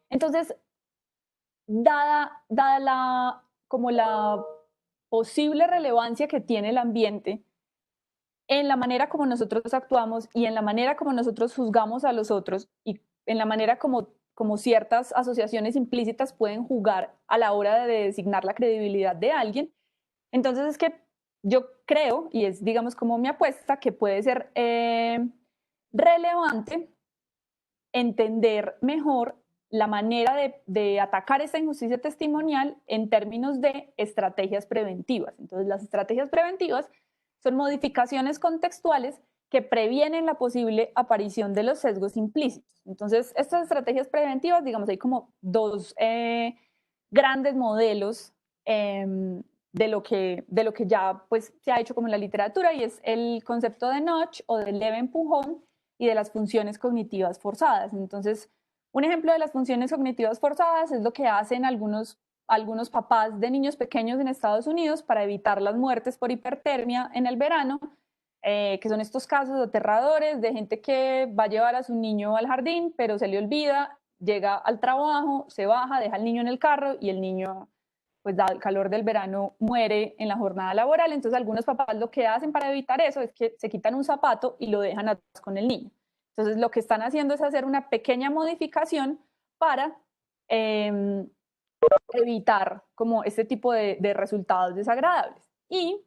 Speaker 1: Entonces, dada la posible relevancia que tiene el ambiente en la manera como nosotros actuamos y en la manera como nosotros juzgamos a los otros, y en la manera como ciertas asociaciones implícitas pueden jugar a la hora de designar la credibilidad de alguien, entonces es que yo creo, y es digamos como mi apuesta, que puede ser relevante entender mejor la manera de atacar esta injusticia testimonial en términos de estrategias preventivas. Entonces, las estrategias preventivas son modificaciones contextuales que previenen la posible aparición de los sesgos implícitos. Entonces, estas estrategias preventivas, digamos, hay como 2 grandes modelos de lo que ya pues, se ha hecho como en la literatura, y es el concepto de notch o de leve empujón, y de las funciones cognitivas forzadas. Entonces, un ejemplo de las funciones cognitivas forzadas es lo que hacen algunos papás de niños pequeños en Estados Unidos para evitar las muertes por hipertermia en el verano, que son estos casos aterradores de gente que va a llevar a su niño al jardín, pero se le olvida, llega al trabajo, se baja, deja al niño en el carro, y el niño, pues dado el calor del verano, muere en la jornada laboral. Entonces, algunos papás lo que hacen para evitar eso es que se quitan un zapato y lo dejan atrás con el niño. Entonces, lo que están haciendo es hacer una pequeña modificación para evitar como este tipo de resultados desagradables. Y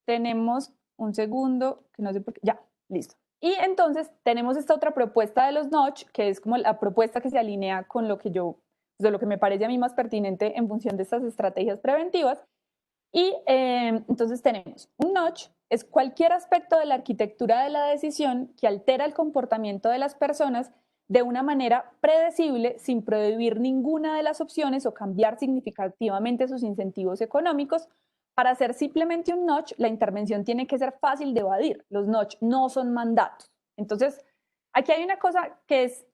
Speaker 1: tenemos un segundo, que no sé por qué, ya, listo. Y entonces tenemos esta otra propuesta de los notch, que es como la propuesta que se alinea con lo que de lo que me parece a mí más pertinente en función de estas estrategias preventivas. Y entonces tenemos un notch, es cualquier aspecto de la arquitectura de la decisión que altera el comportamiento de las personas de una manera predecible, sin prohibir ninguna de las opciones o cambiar significativamente sus incentivos económicos. Para hacer simplemente un notch, la intervención tiene que ser fácil de evadir. Los notch no son mandatos. Entonces, aquí hay una cosa que es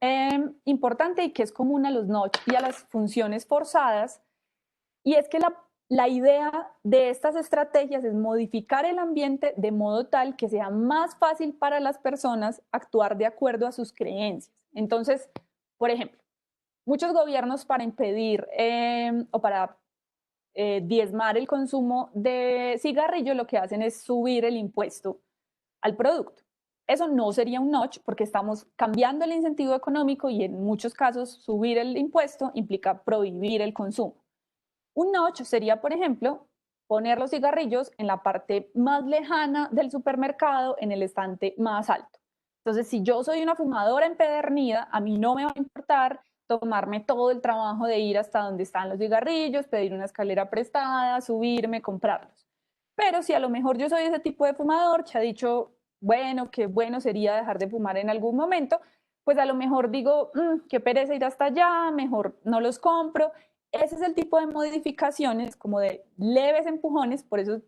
Speaker 1: importante y que es común a los notch y a las funciones forzadas, y es que la idea de estas estrategias es modificar el ambiente de modo tal que sea más fácil para las personas actuar de acuerdo a sus creencias. Entonces, Por ejemplo, muchos gobiernos para impedir o para diezmar el consumo de cigarrillos lo que hacen es subir el impuesto al producto. Eso no sería un notch porque estamos cambiando el incentivo económico y en muchos casos subir el impuesto implica prohibir el consumo. Un notch sería, por ejemplo, poner los cigarrillos en la parte más lejana del supermercado, en el estante más alto. Entonces, si yo soy una fumadora empedernida, a mí no me va a importar tomarme todo el trabajo de ir hasta donde están los cigarrillos, pedir una escalera prestada, subirme, comprarlos. Pero si a lo mejor yo soy ese tipo de fumador que ha dicho, bueno, qué bueno sería dejar de fumar en algún momento, pues a lo mejor digo, qué pereza ir hasta allá, mejor no los compro. Ese es el tipo de modificaciones, como de leves empujones, por eso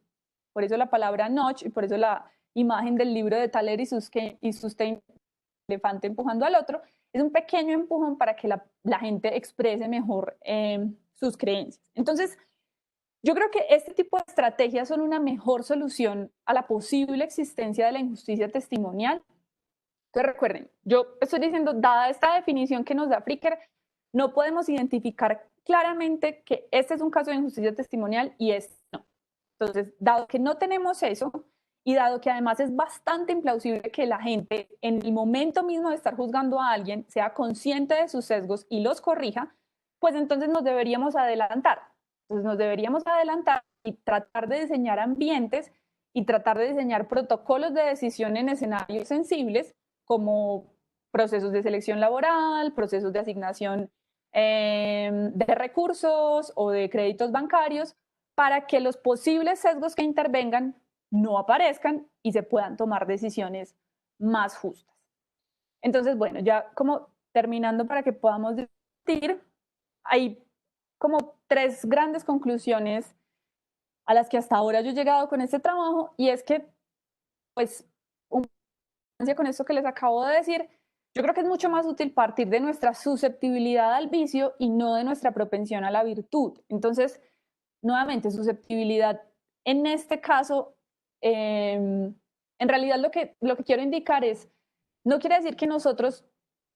Speaker 1: la palabra notch y por eso la imagen del libro de Thaler y Sustein, elefante empujando al otro, es un pequeño empujón para que la gente exprese mejor sus creencias. Entonces, yo creo que este tipo de estrategias son una mejor solución a la posible existencia de la injusticia testimonial. Entonces recuerden, yo estoy diciendo, dada esta definición que nos da Fricker, no podemos identificar claramente que este es un caso de injusticia testimonial y este no. Entonces, dado que no tenemos eso y dado que además es bastante implausible que la gente en el momento mismo de estar juzgando a alguien sea consciente de sus sesgos y los corrija, pues entonces nos deberíamos adelantar. Entonces nos deberíamos adelantar y tratar de diseñar ambientes y tratar de diseñar protocolos de decisión en escenarios sensibles como procesos de selección laboral, procesos de asignación de recursos o de créditos bancarios, para que los posibles sesgos que intervengan no aparezcan y se puedan tomar decisiones más justas. Entonces, bueno, ya como terminando para que podamos discutir, hay como 3 grandes conclusiones a las que hasta ahora yo he llegado con este trabajo, y es que, pues, con esto que les acabo de decir, yo creo que es mucho más útil partir de nuestra susceptibilidad al vicio y no de nuestra propensión a la virtud. Entonces, nuevamente, susceptibilidad en este caso, en realidad lo que quiero indicar es, no quiere decir que nosotros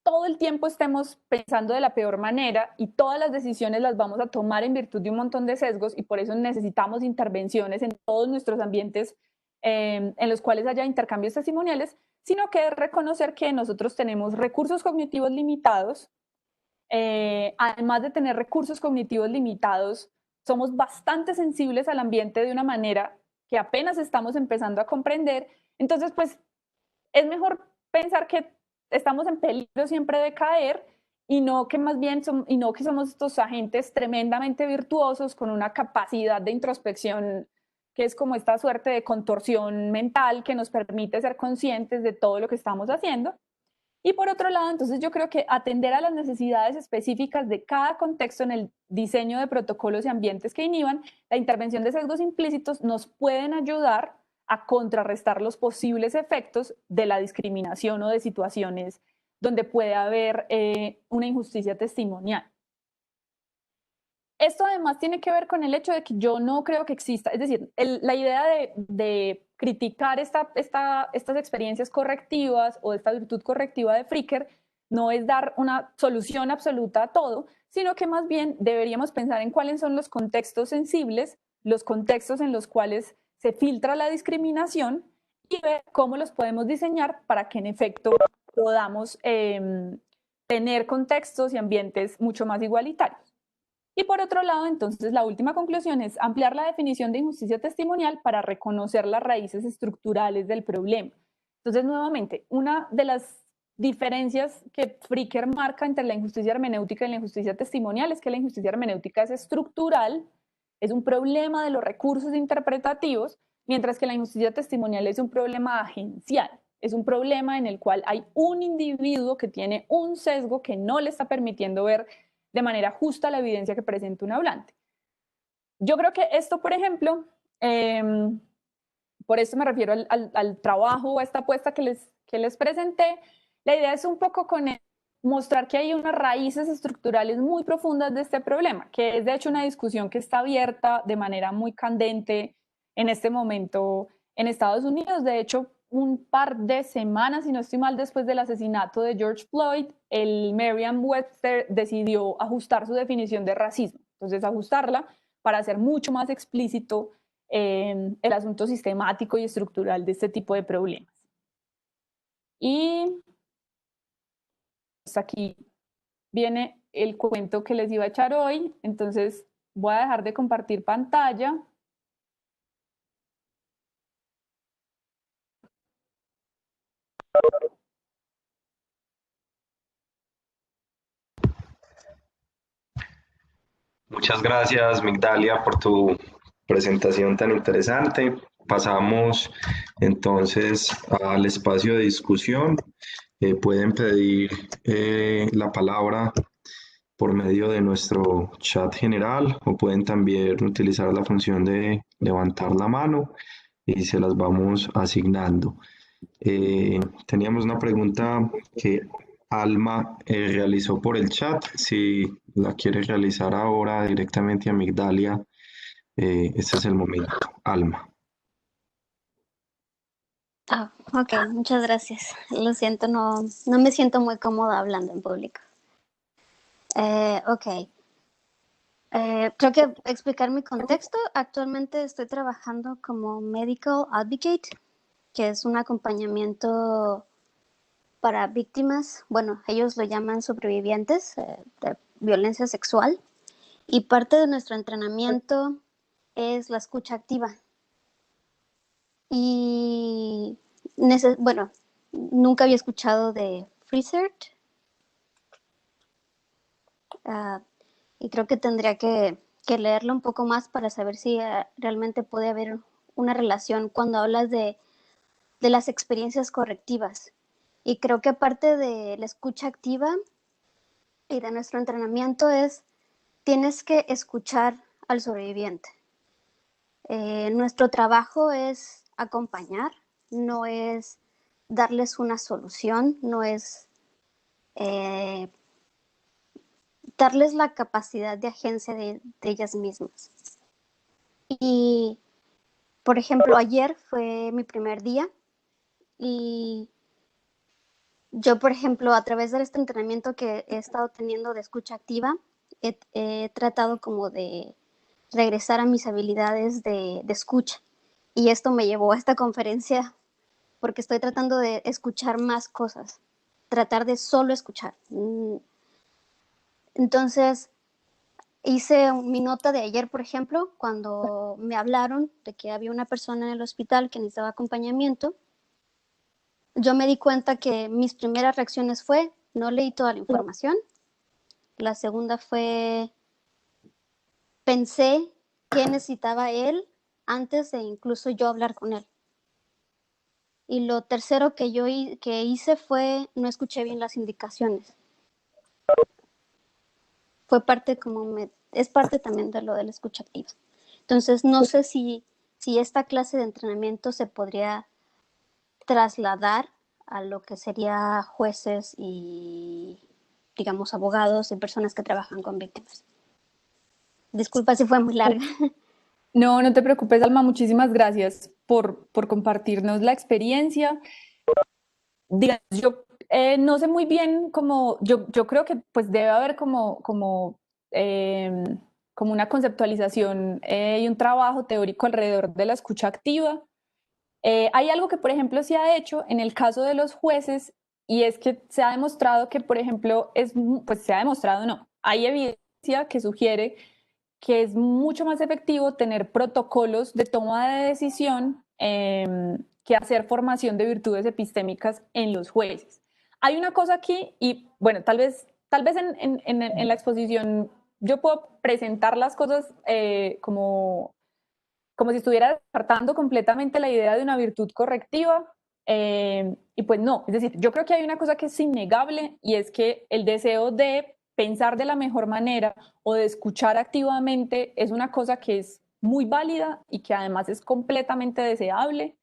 Speaker 1: todo el tiempo estemos pensando de la peor manera y todas las decisiones las vamos a tomar en virtud de un montón de sesgos, y por eso necesitamos intervenciones en todos nuestros ambientes en los cuales haya intercambios testimoniales, sino que reconocer que nosotros tenemos recursos cognitivos limitados. Además de tener recursos cognitivos limitados, somos bastante sensibles al ambiente de una manera que apenas estamos empezando a comprender. Entonces, pues es mejor pensar que estamos en peligro siempre de caer, y no que más bien que somos estos agentes tremendamente virtuosos con una capacidad de introspección que es como esta suerte de contorsión mental que nos permite ser conscientes de todo lo que estamos haciendo. Y por otro lado, entonces yo creo que atender a las necesidades específicas de cada contexto en el diseño de protocolos y ambientes que inhiban la intervención de sesgos implícitos nos pueden ayudar a contrarrestar los posibles efectos de la discriminación o de situaciones donde puede haber una injusticia testimonial. Esto además tiene que ver con el hecho de que yo no creo que exista, es decir, la idea de criticar estas experiencias correctivas o esta virtud correctiva de Fricker no es dar una solución absoluta a todo, sino que más bien deberíamos pensar en cuáles son los contextos sensibles, los contextos en los cuales se filtra la discriminación, y ver cómo los podemos diseñar para que en efecto podamos tener contextos y ambientes mucho más igualitarios. Y por otro lado, entonces, la última conclusión es ampliar la definición de injusticia testimonial para reconocer las raíces estructurales del problema. Entonces, nuevamente, una de las diferencias que Fricker marca entre la injusticia hermenéutica y la injusticia testimonial es que la injusticia hermenéutica es estructural, es un problema de los recursos interpretativos, mientras que la injusticia testimonial es un problema agencial, es un problema en el cual hay un individuo que tiene un sesgo que no le está permitiendo ver de manera justa la evidencia que presenta un hablante. Yo creo que esto, por ejemplo, por esto me refiero al trabajo, a esta apuesta que les presenté, la idea es un poco mostrar que hay unas raíces estructurales muy profundas de este problema, que es de hecho una discusión que está abierta de manera muy candente en este momento en Estados Unidos. De hecho, un par de semanas, si no estoy mal, después del asesinato de George Floyd, el Merriam-Webster decidió ajustar su definición de racismo. Entonces, ajustarla para hacer mucho más explícito el asunto sistemático y estructural de este tipo de problemas. Y pues aquí viene el cuento que les iba a echar hoy. Entonces, voy a dejar de compartir pantalla.
Speaker 2: Muchas gracias, Migdalia, por tu presentación tan interesante. Pasamos entonces al espacio de discusión. Pueden pedir la palabra por medio de nuestro chat general o pueden también utilizar la función de levantar la mano y se las vamos asignando. Teníamos una pregunta que Alma realizó por el chat. Si la quiere realizar ahora directamente a Migdalia, este es el momento. Alma.
Speaker 3: Ok, muchas gracias. Lo siento, no me siento muy cómoda hablando en público. Ok. Creo que explicar mi contexto. Actualmente estoy trabajando como Medical Advocate, que es un acompañamiento para víctimas. Bueno, ellos lo llaman sobrevivientes de violencia sexual. Y parte de nuestro entrenamiento es la escucha activa. Y bueno, nunca había escuchado de FreeCert. Y creo que tendría que leerlo un poco más para saber si realmente puede haber una relación cuando hablas de las experiencias correctivas. Y creo que parte de la escucha activa y de nuestro entrenamiento tienes que escuchar al sobreviviente. Nuestro trabajo es acompañar, no es darles una solución, no es darles la capacidad de agencia de ellas mismas. Y, por ejemplo, ayer fue mi primer día y yo, por ejemplo, a través de este entrenamiento que he estado teniendo de escucha activa, he tratado como de regresar a mis habilidades de escucha. Y esto me llevó a esta conferencia porque estoy tratando de escuchar más cosas, tratar de solo escuchar. Entonces, hice mi nota de ayer, por ejemplo, cuando me hablaron de que había una persona en el hospital que necesitaba acompañamiento. Yo me di cuenta que mis primeras reacciones fue, no leí toda la información. La segunda fue, pensé qué necesitaba él antes de incluso yo hablar con él. Y lo tercero que hice fue, no escuché bien las indicaciones. Fue parte es parte también de lo de la escucha activa. Entonces, no sé si esta clase de entrenamiento se podría trasladar a lo que sería jueces y, digamos, abogados y personas que trabajan con víctimas. Disculpa si fue muy larga.
Speaker 1: No, no te preocupes, Alma, muchísimas gracias por compartirnos la experiencia. Digamos, yo no sé muy bien cómo, yo creo que pues debe haber como una conceptualización y un trabajo teórico alrededor de la escucha activa. Hay algo que, por ejemplo, se ha hecho en el caso de los jueces y es que se ha demostrado que, por ejemplo, pues se ha demostrado, no, hay evidencia que sugiere que es mucho más efectivo tener protocolos de toma de decisión que hacer formación de virtudes epistémicas en los jueces. Hay una cosa aquí y bueno, tal vez en la exposición yo puedo presentar las cosas como si estuviera descartando completamente la idea de una virtud correctiva. Y pues no, es decir, yo creo que hay una cosa que es innegable y es que el deseo de pensar de la mejor manera o de escuchar activamente es una cosa que es muy válida y que además es completamente deseable.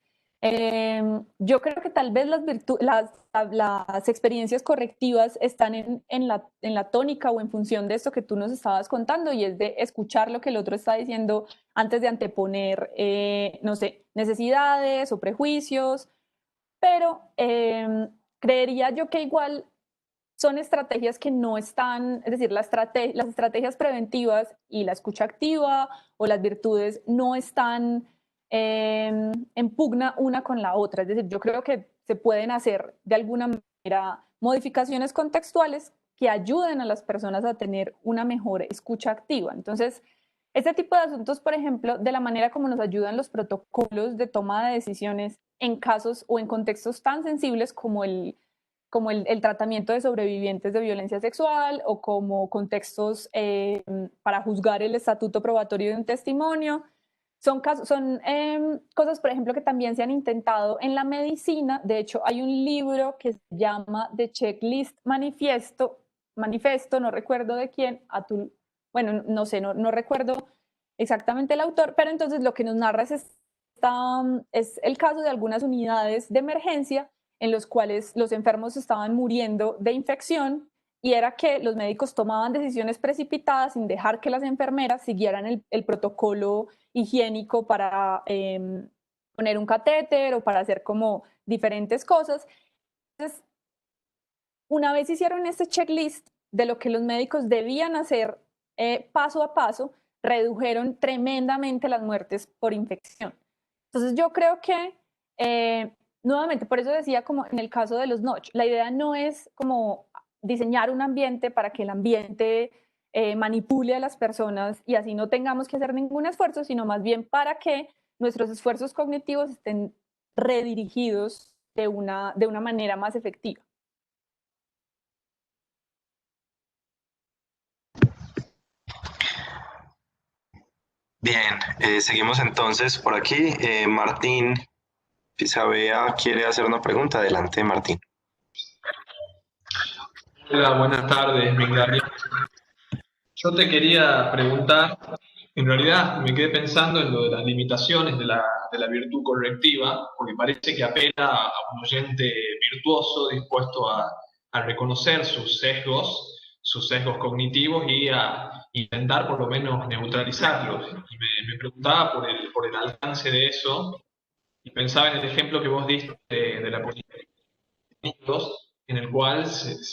Speaker 1: Yo creo que tal vez las experiencias correctivas están en la tónica o en función de esto que tú nos estabas contando y es de escuchar lo que el otro está diciendo antes de anteponer, no sé, necesidades o prejuicios pero creería yo que igual son estrategias que no están, es decir, las estrategias preventivas y la escucha activa o las virtudes no están en pugna una con la otra. Es decir, yo creo que se pueden hacer de alguna manera modificaciones contextuales que ayuden a las personas a tener una mejor escucha activa. Entonces, este tipo de asuntos, por ejemplo, de la manera como nos ayudan los protocolos de toma de decisiones en casos o en contextos tan sensibles como el tratamiento de sobrevivientes de violencia sexual o como contextos para juzgar el estatuto probatorio de un testimonio. Son cosas, por ejemplo, que también se han intentado en la medicina. De hecho, hay un libro que se llama The Checklist Manifesto, no recuerdo de quién, bueno, no sé, no recuerdo exactamente el autor, pero entonces lo que nos narra es el caso de algunas unidades de emergencia en los cuales los enfermos estaban muriendo de infección y era que los médicos tomaban decisiones precipitadas sin dejar que las enfermeras siguieran el protocolo higiénico para poner un catéter o para hacer como diferentes cosas. Entonces, una vez hicieron este checklist de lo que los médicos debían hacer paso a paso, redujeron tremendamente las muertes por infección. Entonces yo creo que, nuevamente, por eso decía como en el caso de los Notch, la idea no es como diseñar un ambiente para que el ambiente manipule a las personas y así no tengamos que hacer ningún esfuerzo, sino más bien para que nuestros esfuerzos cognitivos estén redirigidos de una manera más efectiva.
Speaker 2: Bien, seguimos entonces por aquí. Martín Pisabea quiere hacer una pregunta. Adelante, Martín.
Speaker 4: Hola, buenas tardes, Migdalia. Yo te quería preguntar, en realidad me quedé pensando en lo de las limitaciones de la virtud correctiva, porque parece que apela a un oyente virtuoso dispuesto a reconocer sus sesgos cognitivos y a intentar por lo menos neutralizarlos. Y me preguntaba por el alcance de eso y pensaba en el ejemplo que vos diste de la política en el cual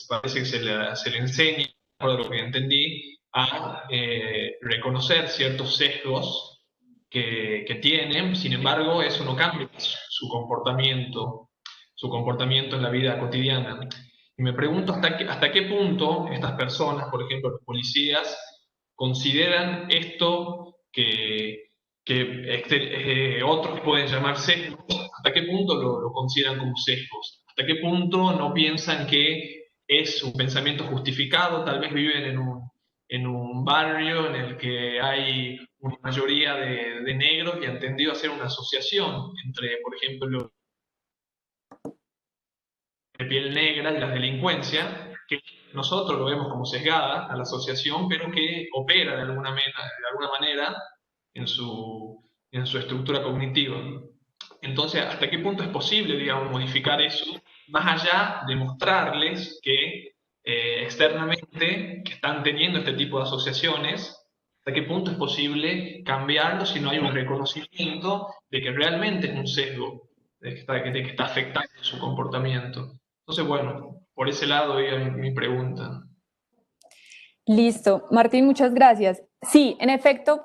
Speaker 4: parece que se le enseña, por lo que entendí, a reconocer ciertos sesgos que tienen, sin embargo, eso no cambia su comportamiento en la vida cotidiana. Y me pregunto hasta qué punto estas personas, por ejemplo, los policías, consideran esto que otros pueden llamar sesgos, hasta qué punto lo consideran como sesgos, hasta qué punto no piensan que es un pensamiento justificado, tal vez viven en un barrio en el que hay una mayoría de negros y han tendido a hacer una asociación entre, por ejemplo, de piel negra y la delincuencia, que nosotros lo vemos como sesgada a la asociación, pero que opera de alguna manera en su estructura cognitiva. Entonces, ¿hasta qué punto es posible, digamos, modificar eso, más allá de mostrarles que externamente que están teniendo este tipo de asociaciones? ¿Hasta qué punto es posible cambiarlo si no hay un reconocimiento de que realmente es un sesgo, de que está afectando su comportamiento? Entonces, bueno, por ese lado iba mi pregunta.
Speaker 1: Listo, Martín, muchas gracias. Sí, en efecto,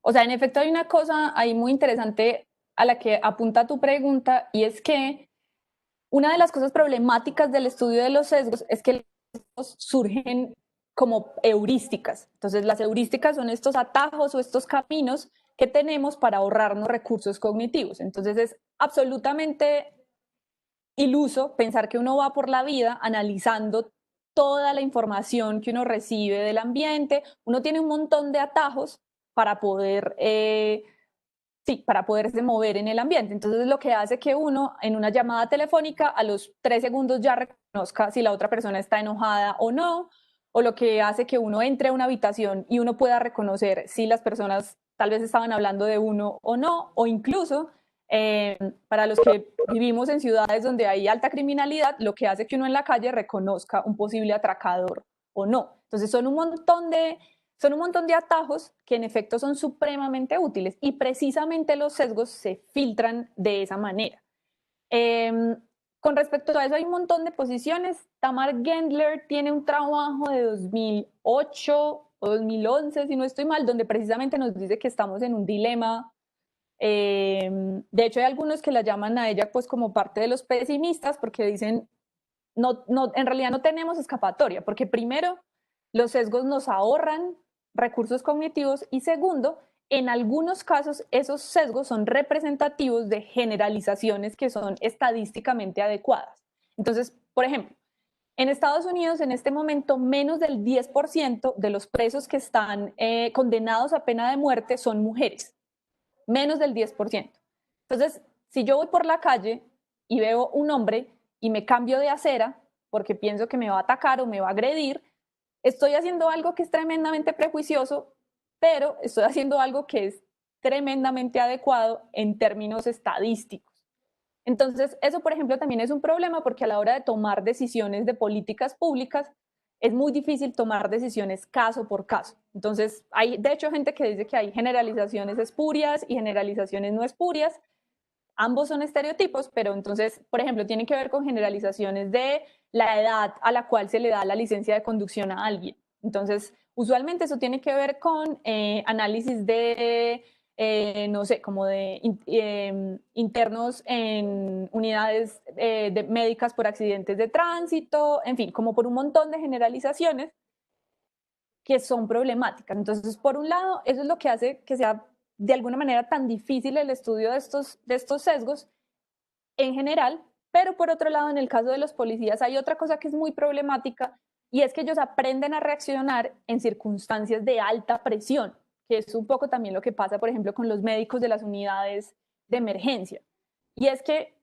Speaker 1: hay una cosa ahí muy interesante a la que apunta tu pregunta y es que una de las cosas problemáticas del estudio de los sesgos es que los sesgos surgen como heurísticas. Entonces, las heurísticas son estos atajos o estos caminos que tenemos para ahorrarnos recursos cognitivos. Entonces, es absolutamente iluso pensar que uno va por la vida analizando toda la información que uno recibe del ambiente. Uno tiene un montón de atajos para poder, para poderse mover en el ambiente. Entonces, lo que hace que uno en una llamada telefónica a los 3 segundos ya reconozca si la otra persona está enojada o no, o lo que hace que uno entre a una habitación y uno pueda reconocer si las personas tal vez estaban hablando de uno o no, o incluso para los que vivimos en ciudades donde hay alta criminalidad, lo que hace que uno en la calle reconozca un posible atracador o no. Entonces son un montón de atajos que en efecto son supremamente útiles y precisamente los sesgos se filtran de esa manera. Con respecto a eso hay un montón de posiciones. Tamar Gendler tiene un trabajo de 2008 o 2011, si no estoy mal, donde precisamente nos dice que estamos en un dilema. De hecho, hay algunos que la llaman a ella pues como parte de los pesimistas porque dicen, no, en realidad no tenemos escapatoria, porque primero, los sesgos nos ahorran recursos cognitivos y segundo, en algunos casos esos sesgos son representativos de generalizaciones que son estadísticamente adecuadas. Entonces, por ejemplo, en Estados Unidos en este momento menos del 10% de los presos que están condenados a pena de muerte son mujeres, menos del 10%. Entonces, si yo voy por la calle y veo un hombre y me cambio de acera porque pienso que me va a atacar o me va a agredir, estoy haciendo algo que es tremendamente prejuicioso, pero estoy haciendo algo que es tremendamente adecuado en términos estadísticos. Entonces, eso, por ejemplo, también es un problema porque a la hora de tomar decisiones de políticas públicas, es muy difícil tomar decisiones caso por caso. Entonces, hay, de hecho, gente que dice que hay generalizaciones espurias y generalizaciones no espurias. Ambos son estereotipos, pero entonces, por ejemplo, tienen que ver con generalizaciones de la edad a la cual se le da la licencia de conducción a alguien. Entonces, usualmente eso tiene que ver con análisis de no sé, como de internos en unidades médicas por accidentes de tránsito, en fin, como por un montón de generalizaciones que son problemáticas. Entonces, por un lado, eso es lo que hace que sea de alguna manera tan difícil el estudio de estos sesgos en general, pero por otro lado, en el caso de los policías hay otra cosa que es muy problemática y es que ellos aprenden a reaccionar en circunstancias de alta presión, que es un poco también lo que pasa, por ejemplo, con los médicos de las unidades de emergencia. Y es que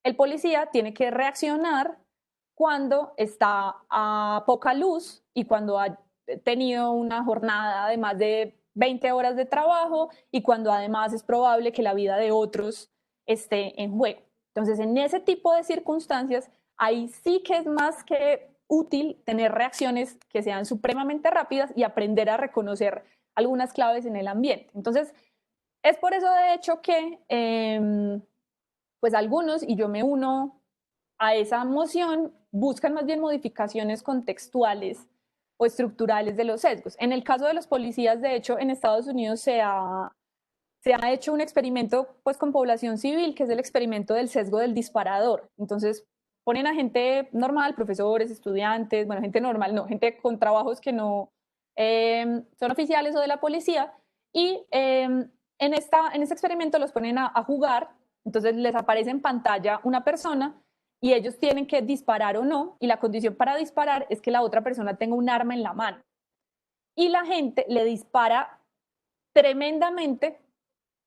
Speaker 1: el policía tiene que reaccionar cuando está a poca luz y cuando ha tenido una jornada de más de 20 horas de trabajo y cuando además es probable que la vida de otros esté en juego. Entonces, en ese tipo de circunstancias, ahí sí que es más que útil tener reacciones que sean supremamente rápidas y aprender a reconocer algunas claves en el ambiente. Entonces, es por eso, de hecho, que pues algunos, y yo me uno a esa moción, buscan más bien modificaciones contextuales o estructurales de los sesgos. En el caso de los policías, de hecho, en Estados Unidos se ha hecho un experimento pues, con población civil, que es el experimento del sesgo del disparador. Entonces, ponen a gente normal, profesores, estudiantes, bueno, gente normal, no, gente con trabajos que no son oficiales o de la policía, y en este experimento los ponen a jugar, entonces les aparece en pantalla una persona y ellos tienen que disparar o no, y la condición para disparar es que la otra persona tenga un arma en la mano. Y la gente le dispara tremendamente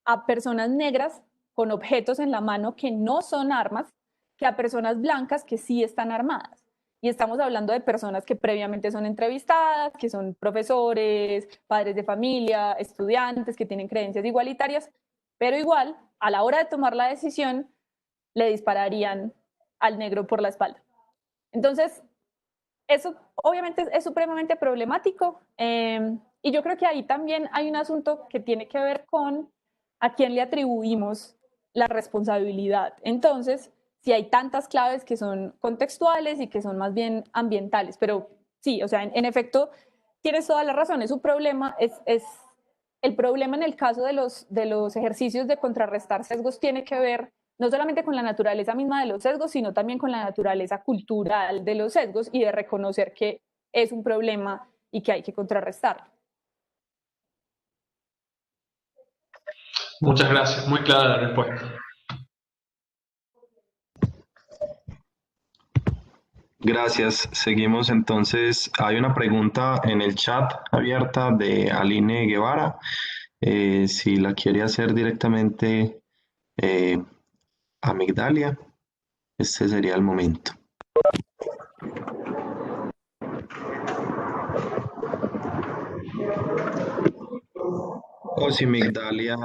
Speaker 1: a personas negras con objetos en la mano que no son armas, que a personas blancas que sí están armadas. Y estamos hablando de personas que previamente son entrevistadas, que son profesores, padres de familia, estudiantes, que tienen creencias igualitarias, pero igual, a la hora de tomar la decisión, le dispararían al negro por la espalda. Entonces, eso obviamente es supremamente problemático y yo creo que ahí también hay un asunto que tiene que ver con a quién le atribuimos la responsabilidad. Entonces, si hay tantas claves que son contextuales y que son más bien ambientales, pero sí, o sea, en efecto, tienes toda la razón, es un problema, es el problema en el caso de los ejercicios de contrarrestar sesgos tiene que ver no solamente con la naturaleza misma de los sesgos, sino también con la naturaleza cultural de los sesgos y de reconocer que es un problema y que hay que contrarrestarlo.
Speaker 4: Muchas gracias, muy clara la respuesta.
Speaker 2: Gracias. Seguimos entonces. Hay una pregunta en el chat abierta de Aline Guevara. Si la quiere hacer directamente a Migdalia, este sería el momento. O si Migdalia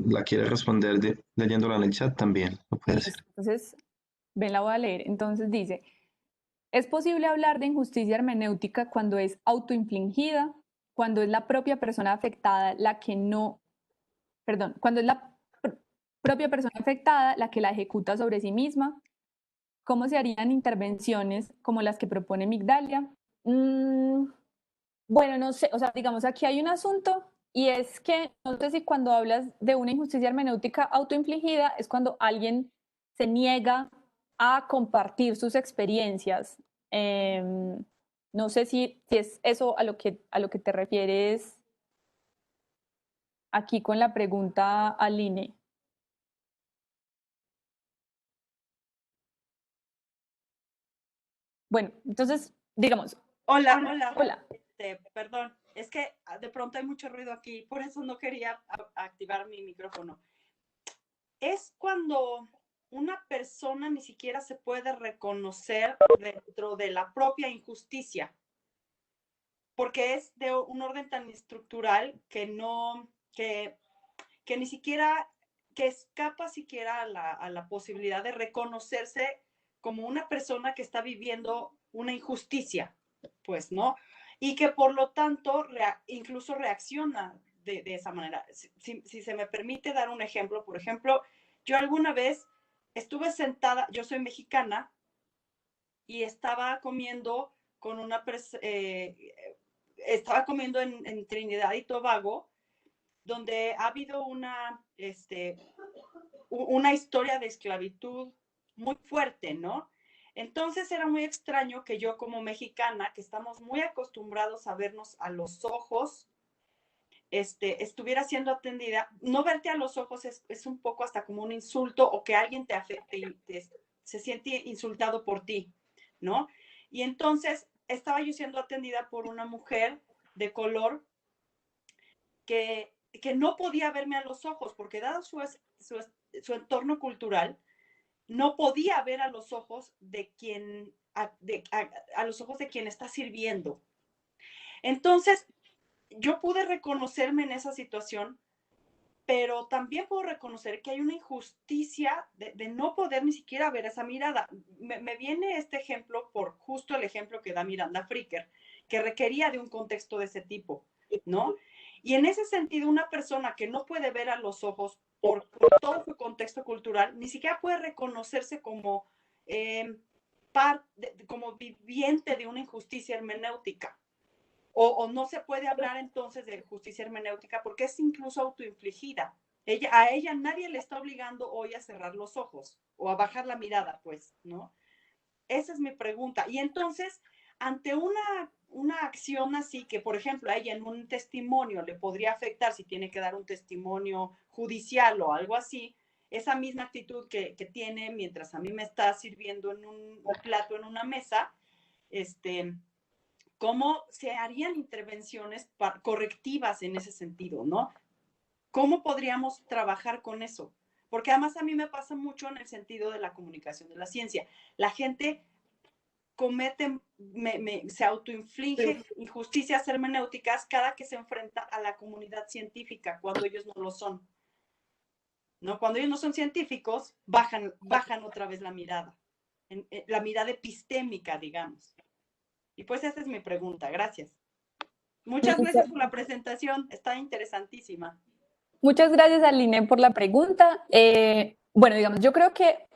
Speaker 2: la quiere responder leyéndola en el chat, también lo puede hacer.
Speaker 1: Entonces, ven, la voy a leer. Entonces dice, ¿es posible hablar de injusticia hermenéutica cuando es autoinfligida, cuando es la propia persona afectada la que no, perdón, cuando es la propia persona afectada la que la ejecuta sobre sí misma? ¿cómo se harían intervenciones como las que propone Migdalia? Bueno, no sé, o sea, digamos, aquí hay un asunto y es que no sé si cuando hablas de una injusticia hermenéutica autoinfligida es cuando alguien se niega a compartir sus experiencias. No sé si es eso a lo que te refieres aquí con la pregunta, Aline. Bueno, entonces, digamos,
Speaker 5: Hola, hola.
Speaker 1: hola.
Speaker 5: Perdón, es que de pronto hay mucho ruido aquí, por eso no quería activar mi micrófono. Es cuando una persona ni siquiera se puede reconocer dentro de la propia injusticia, porque es de un orden tan estructural que no, que ni siquiera, que escapa siquiera a la posibilidad de reconocerse como una persona que está viviendo una injusticia, pues, ¿no? Y que por lo tanto incluso reacciona de esa manera. Si se me permite dar un ejemplo, por ejemplo, yo alguna vez estuve sentada, yo soy mexicana, y estaba comiendo con una persona, estaba comiendo en Trinidad y Tobago, donde ha habido una historia de esclavitud muy fuerte, ¿no? Entonces era muy extraño que yo como mexicana, que estamos muy acostumbrados a vernos a los ojos, estuviera siendo atendida. No verte a los ojos es un poco hasta como un insulto o que alguien te afecte y se siente insultado por ti, ¿no? Y entonces estaba yo siendo atendida por una mujer de color que no podía verme a los ojos, porque dado su entorno cultural, no podía ver a los ojos de quien, a los ojos de quien está sirviendo. Entonces, yo pude reconocerme en esa situación, pero también puedo reconocer que hay una injusticia de no poder ni siquiera ver esa mirada. Me viene este ejemplo por justo el ejemplo que da Miranda Fricker, que requería de un contexto de ese tipo, ¿no? Y en ese sentido, una persona que no puede ver a los ojos por todo su contexto cultural, ni siquiera puede reconocerse como, como viviente de una injusticia hermenéutica. O no se puede hablar entonces de justicia hermenéutica porque es incluso autoinfligida. A ella nadie le está obligando hoy a cerrar los ojos o a bajar la mirada, pues, ¿no? Esa es mi pregunta. Y entonces, ante una acción así, que por ejemplo a ella en un testimonio le podría afectar si tiene que dar un testimonio judicial o algo así, esa misma actitud que tiene mientras a mí me está sirviendo en un plato en una mesa, ¿cómo se harían intervenciones correctivas en ese sentido, ¿no? ¿Cómo podríamos trabajar con eso? Porque además a mí me pasa mucho en el sentido de la comunicación de la ciencia. La gente comete, se autoinflige injusticias hermenéuticas cada que se enfrenta a la comunidad científica, cuando ellos no lo son. ¿No? Cuando ellos no son científicos, bajan otra vez la mirada epistémica, digamos. Y pues esa es mi pregunta. Gracias. Muchas gracias por la presentación. Está interesantísima.
Speaker 1: Muchas gracias, Aline, por la pregunta. Bueno, digamos, yo creo que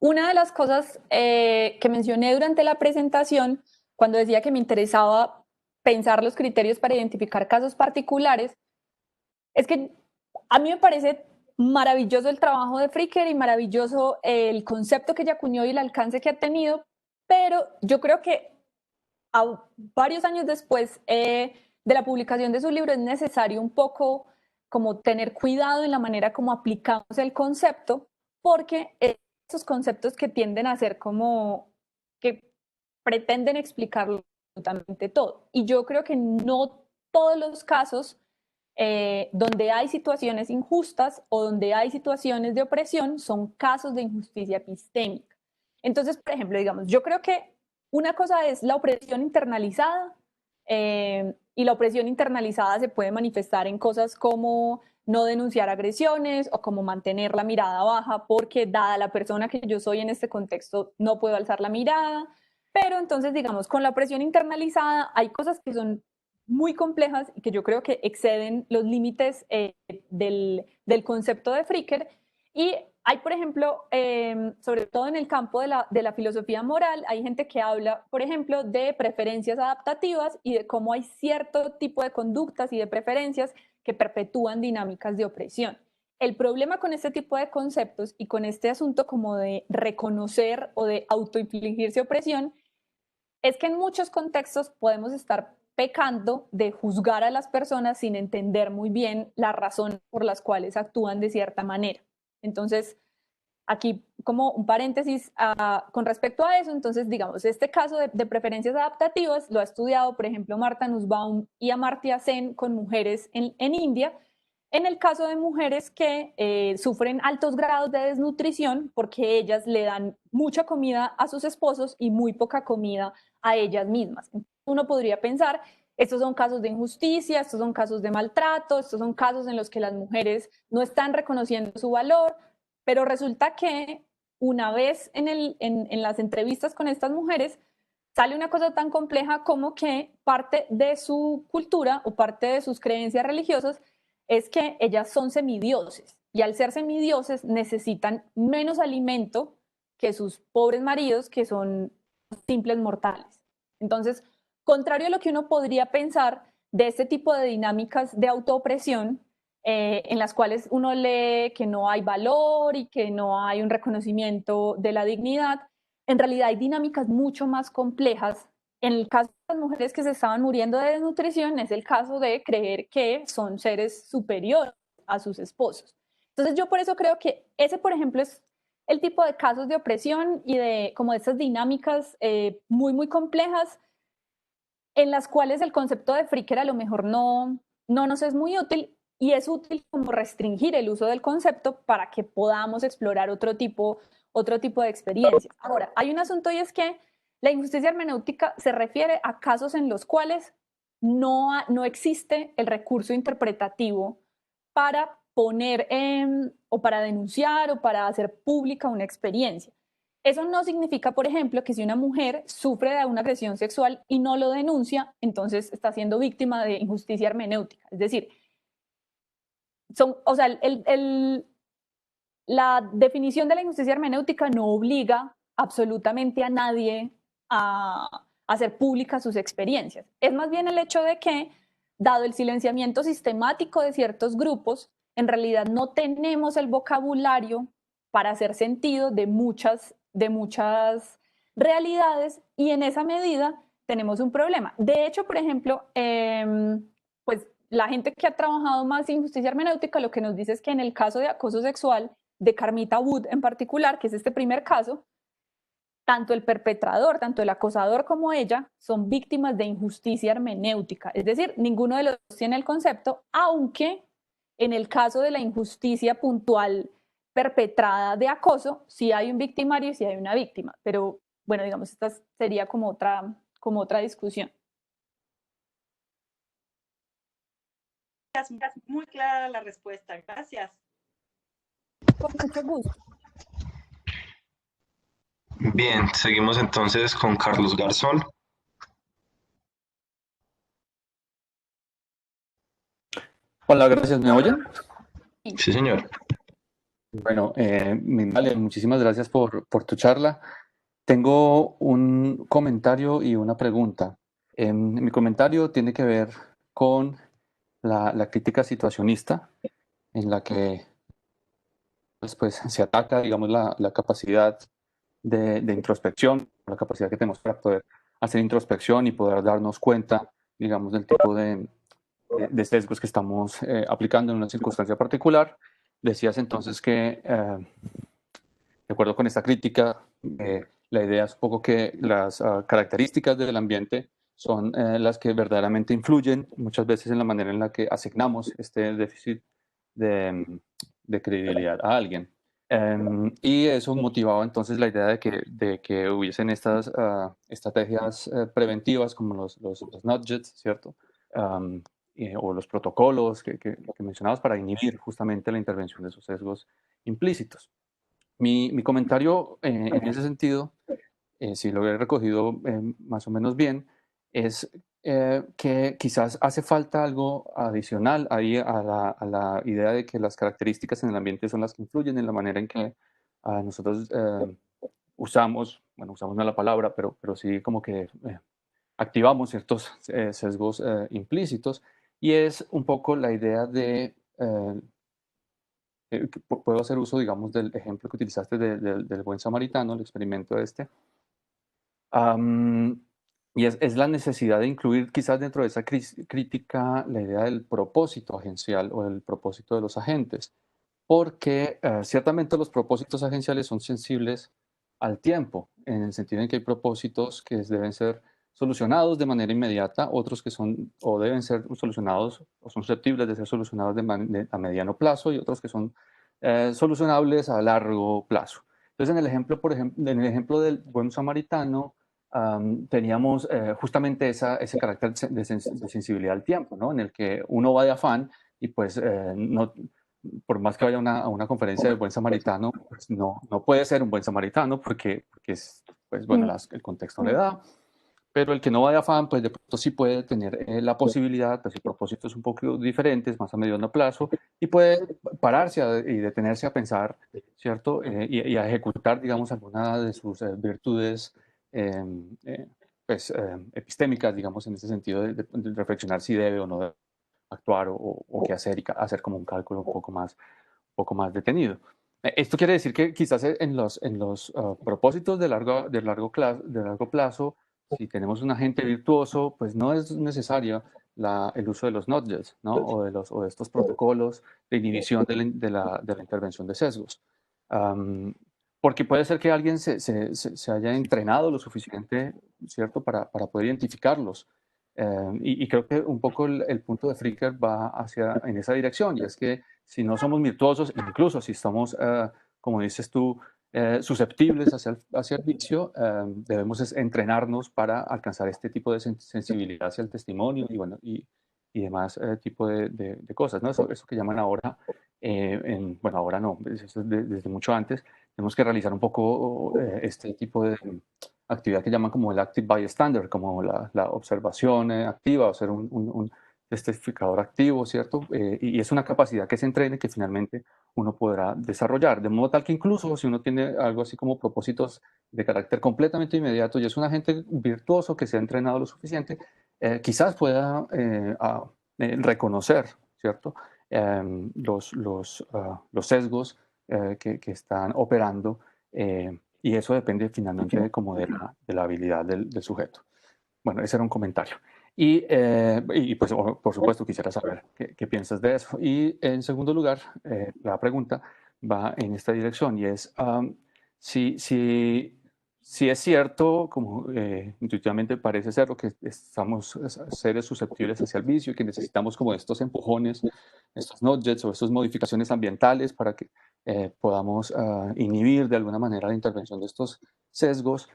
Speaker 1: una de las cosas que mencioné durante la presentación, cuando decía que me interesaba pensar los criterios para identificar casos particulares, es que a mí me parece maravilloso el trabajo de Fricker y maravilloso el concepto que ella acuñó y el alcance que ha tenido, pero yo creo que varios años después de la publicación de su libro es necesario un poco como tener cuidado en la manera como aplicamos el concepto, porque esos conceptos que tienden a ser como que pretenden explicar absolutamente todo. Y yo creo que no todos los casos donde hay situaciones injustas o donde hay situaciones de opresión son casos de injusticia epistémica. Entonces, por ejemplo, digamos, yo creo que una cosa es la opresión internalizada y la opresión internalizada se puede manifestar en cosas como no denunciar agresiones o como mantener la mirada baja porque dada la persona que yo soy en este contexto no puedo alzar la mirada. Pero entonces, digamos, con la opresión internalizada hay cosas que son muy complejas y que yo creo que exceden los límites del concepto de Fricker. Y Hay, por ejemplo, sobre todo en el campo de la filosofía moral, hay gente que habla, por ejemplo, de preferencias adaptativas y de cómo hay cierto tipo de conductas y de preferencias que perpetúan dinámicas de opresión. El problema con este tipo de conceptos y con este asunto como de reconocer o de autoinfligirse opresión es que en muchos contextos podemos estar pecando de juzgar a las personas sin entender muy bien las razones por las cuales actúan de cierta manera. Entonces, aquí como un paréntesis con respecto a eso, entonces digamos, este caso de preferencias adaptativas lo ha estudiado, por ejemplo, Marta Nussbaum y Amartya Sen con mujeres en India, en el caso de mujeres que sufren altos grados de desnutrición porque ellas le dan mucha comida a sus esposos y muy poca comida a ellas mismas. Uno podría pensar, estos son casos de injusticia, estos son casos de maltrato, estos son casos en los que las mujeres no están reconociendo su valor, pero resulta que una vez en las entrevistas con estas mujeres, sale una cosa tan compleja como que parte de su cultura o parte de sus creencias religiosas es que ellas son semidioses y al ser semidioses necesitan menos alimento que sus pobres maridos que son simples mortales. Entonces, contrario a lo que uno podría pensar de este tipo de dinámicas de autoopresión, en las cuales uno lee que no hay valor y que no hay un reconocimiento de la dignidad, en realidad hay dinámicas mucho más complejas. En el caso de las mujeres que se estaban muriendo de desnutrición, es el caso de creer que son seres superiores a sus esposos. Entonces yo por eso creo que ese, por ejemplo, es el tipo de casos de opresión y de como de estas dinámicas muy, muy complejas en las cuales el concepto de freaker a lo mejor no nos es muy útil y es útil como restringir el uso del concepto para que podamos explorar otro tipo de experiencias. Ahora, hay un asunto y es que la injusticia hermenéutica se refiere a casos en los cuales no existe el recurso interpretativo para poner o para denunciar o para hacer pública una experiencia. Eso no significa, por ejemplo, que si una mujer sufre de una agresión sexual y no lo denuncia, entonces está siendo víctima de injusticia hermenéutica. Es decir, o sea, la definición de la injusticia hermenéutica no obliga absolutamente a nadie a hacer públicas sus experiencias. Es más bien el hecho de que, dado el silenciamiento sistemático de ciertos grupos, en realidad no tenemos el vocabulario para hacer sentido de muchas realidades y en esa medida tenemos un problema. De hecho, por ejemplo, pues la gente que ha trabajado más en justicia hermenéutica lo que nos dice es que en el caso de acoso sexual de Carmita Wood en particular, que es este primer caso, tanto el perpetrador, tanto el acosador como ella son víctimas de injusticia hermenéutica. Es decir, ninguno de los dos tiene el concepto, aunque en el caso de la injusticia puntual perpetrada de acoso, sí hay un victimario y sí hay una víctima. Pero bueno, digamos, esta sería como otra discusión.
Speaker 5: Muy clara la respuesta. Gracias.
Speaker 1: Con mucho gusto.
Speaker 2: Bien, seguimos entonces con Carlos Garzón.
Speaker 6: Hola, gracias. ¿Me oyen?
Speaker 2: Sí, señor.
Speaker 6: Bueno, Mindalia, muchísimas gracias por tu charla. Tengo un comentario y una pregunta. Mi comentario tiene que ver con la crítica situacionista, en la que pues, se ataca, digamos, la capacidad de introspección, la capacidad que tenemos para poder hacer introspección y poder darnos cuenta, digamos, del tipo de sesgos que estamos aplicando en una circunstancia particular. Decías entonces que, de acuerdo con esta crítica, la idea es un poco que las características del ambiente son las que verdaderamente influyen muchas veces en la manera en la que asignamos este déficit de credibilidad a alguien. Y eso motivaba entonces la idea de que hubiesen estas estrategias preventivas como los nudges, ¿cierto? O los protocolos que mencionabas para inhibir justamente la intervención de esos sesgos implícitos. Mi comentario en ese sentido, si lo he recogido más o menos bien, es que quizás hace falta algo adicional ahí a la idea de que las características en el ambiente son las que influyen en la manera en que nosotros usamos, bueno, usamos no la palabra, pero sí como que activamos ciertos sesgos implícitos, y es un poco la idea de, puedo hacer uso, digamos, del ejemplo que utilizaste del buen samaritano, el experimento este. Y es la necesidad de incluir quizás dentro de esa crítica la idea del propósito agencial o del propósito de los agentes, porque ciertamente los propósitos agenciales son sensibles al tiempo, en el sentido en que hay propósitos que deben ser solucionados de manera inmediata, otros que son o deben ser solucionados o son susceptibles de ser solucionados a mediano plazo, y otros que son solucionables a largo plazo. Entonces, en el ejemplo, por ejemplo, en el ejemplo del buen samaritano, teníamos justamente ese carácter de sensibilidad al tiempo, ¿no? En el que uno va de afán y pues no, por más que vaya a una conferencia del buen samaritano, pues no puede ser un buen samaritano porque es, pues bueno, el contexto le da. Pero el que no va de afán, pues de pronto sí puede tener la posibilidad, pues el propósito es un poco diferente, es más a mediano plazo, y puede pararse y detenerse a pensar, ¿cierto? Y a ejecutar, digamos, alguna de sus virtudes epistémicas, digamos, en ese sentido de reflexionar si debe o no debe actuar o qué hacer, y hacer como un cálculo un poco más detenido. Esto quiere decir que quizás en los propósitos de largo plazo, si tenemos un agente virtuoso, pues no es necesario el uso de los nudges, ¿no? O de estos protocolos de inhibición de la intervención de sesgos. Porque puede ser que alguien se haya entrenado lo suficiente, ¿cierto?, para poder identificarlos. Y creo que un poco el punto de Fricker va en esa dirección, y es que si no somos virtuosos, incluso si estamos, como dices tú, susceptibles hacia el vicio, debemos entrenarnos para alcanzar este tipo de sensibilidad hacia el testimonio y, bueno, y demás tipo de cosas, ¿no? Eso que llaman ahora, bueno, ahora no, eso es desde mucho antes, tenemos que realizar un poco este tipo de actividad que llaman como el active bystander, como la observación activa, o ser un testificador activo, ¿cierto? Y es una capacidad que se entrene, que finalmente uno podrá desarrollar, de modo tal que incluso si uno tiene algo así como propósitos de carácter completamente inmediato y es un agente virtuoso que se ha entrenado lo suficiente, quizás pueda reconocer, ¿cierto?, los sesgos que están operando, y eso depende finalmente como de la habilidad del sujeto. Bueno, ese era un comentario. Y pues, por supuesto, quisiera saber qué piensas de eso. Y en segundo lugar, la pregunta va en esta dirección, y es si es cierto, como intuitivamente parece ser, lo que estamos seres susceptibles hacia el vicio y que necesitamos como estos empujones, estos nudges o estas modificaciones ambientales para que podamos inhibir de alguna manera la intervención de estos sesgos.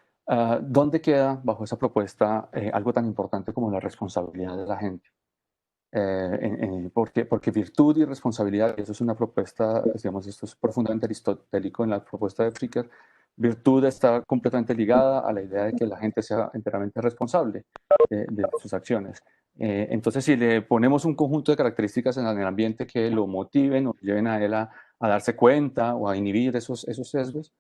Speaker 6: ¿Dónde queda bajo esa propuesta algo tan importante como la responsabilidad de la gente? Porque virtud y responsabilidad, y eso es una propuesta, digamos, esto es profundamente aristotélico en la propuesta de Fricker, virtud está completamente ligada a la idea de que la gente sea enteramente responsable de sus acciones. Entonces, si le ponemos un conjunto de características en el ambiente que lo motiven o lleven a él a darse cuenta o a inhibir esos sesgos,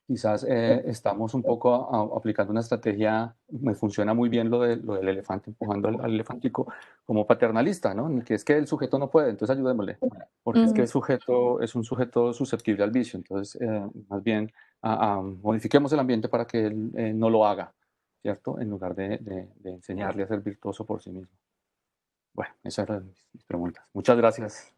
Speaker 6: quizás estamos un poco aplicando una estrategia, me funciona muy bien lo del elefante, empujando al elefantico, como paternalista, ¿no? En el que es que el sujeto no puede, entonces ayudémosle, porque es que el sujeto es un sujeto susceptible al vicio, entonces más bien modifiquemos el ambiente para que él no lo haga, ¿cierto? En lugar de enseñarle a ser virtuoso por sí mismo. Bueno, esas eran mis preguntas. Muchas gracias.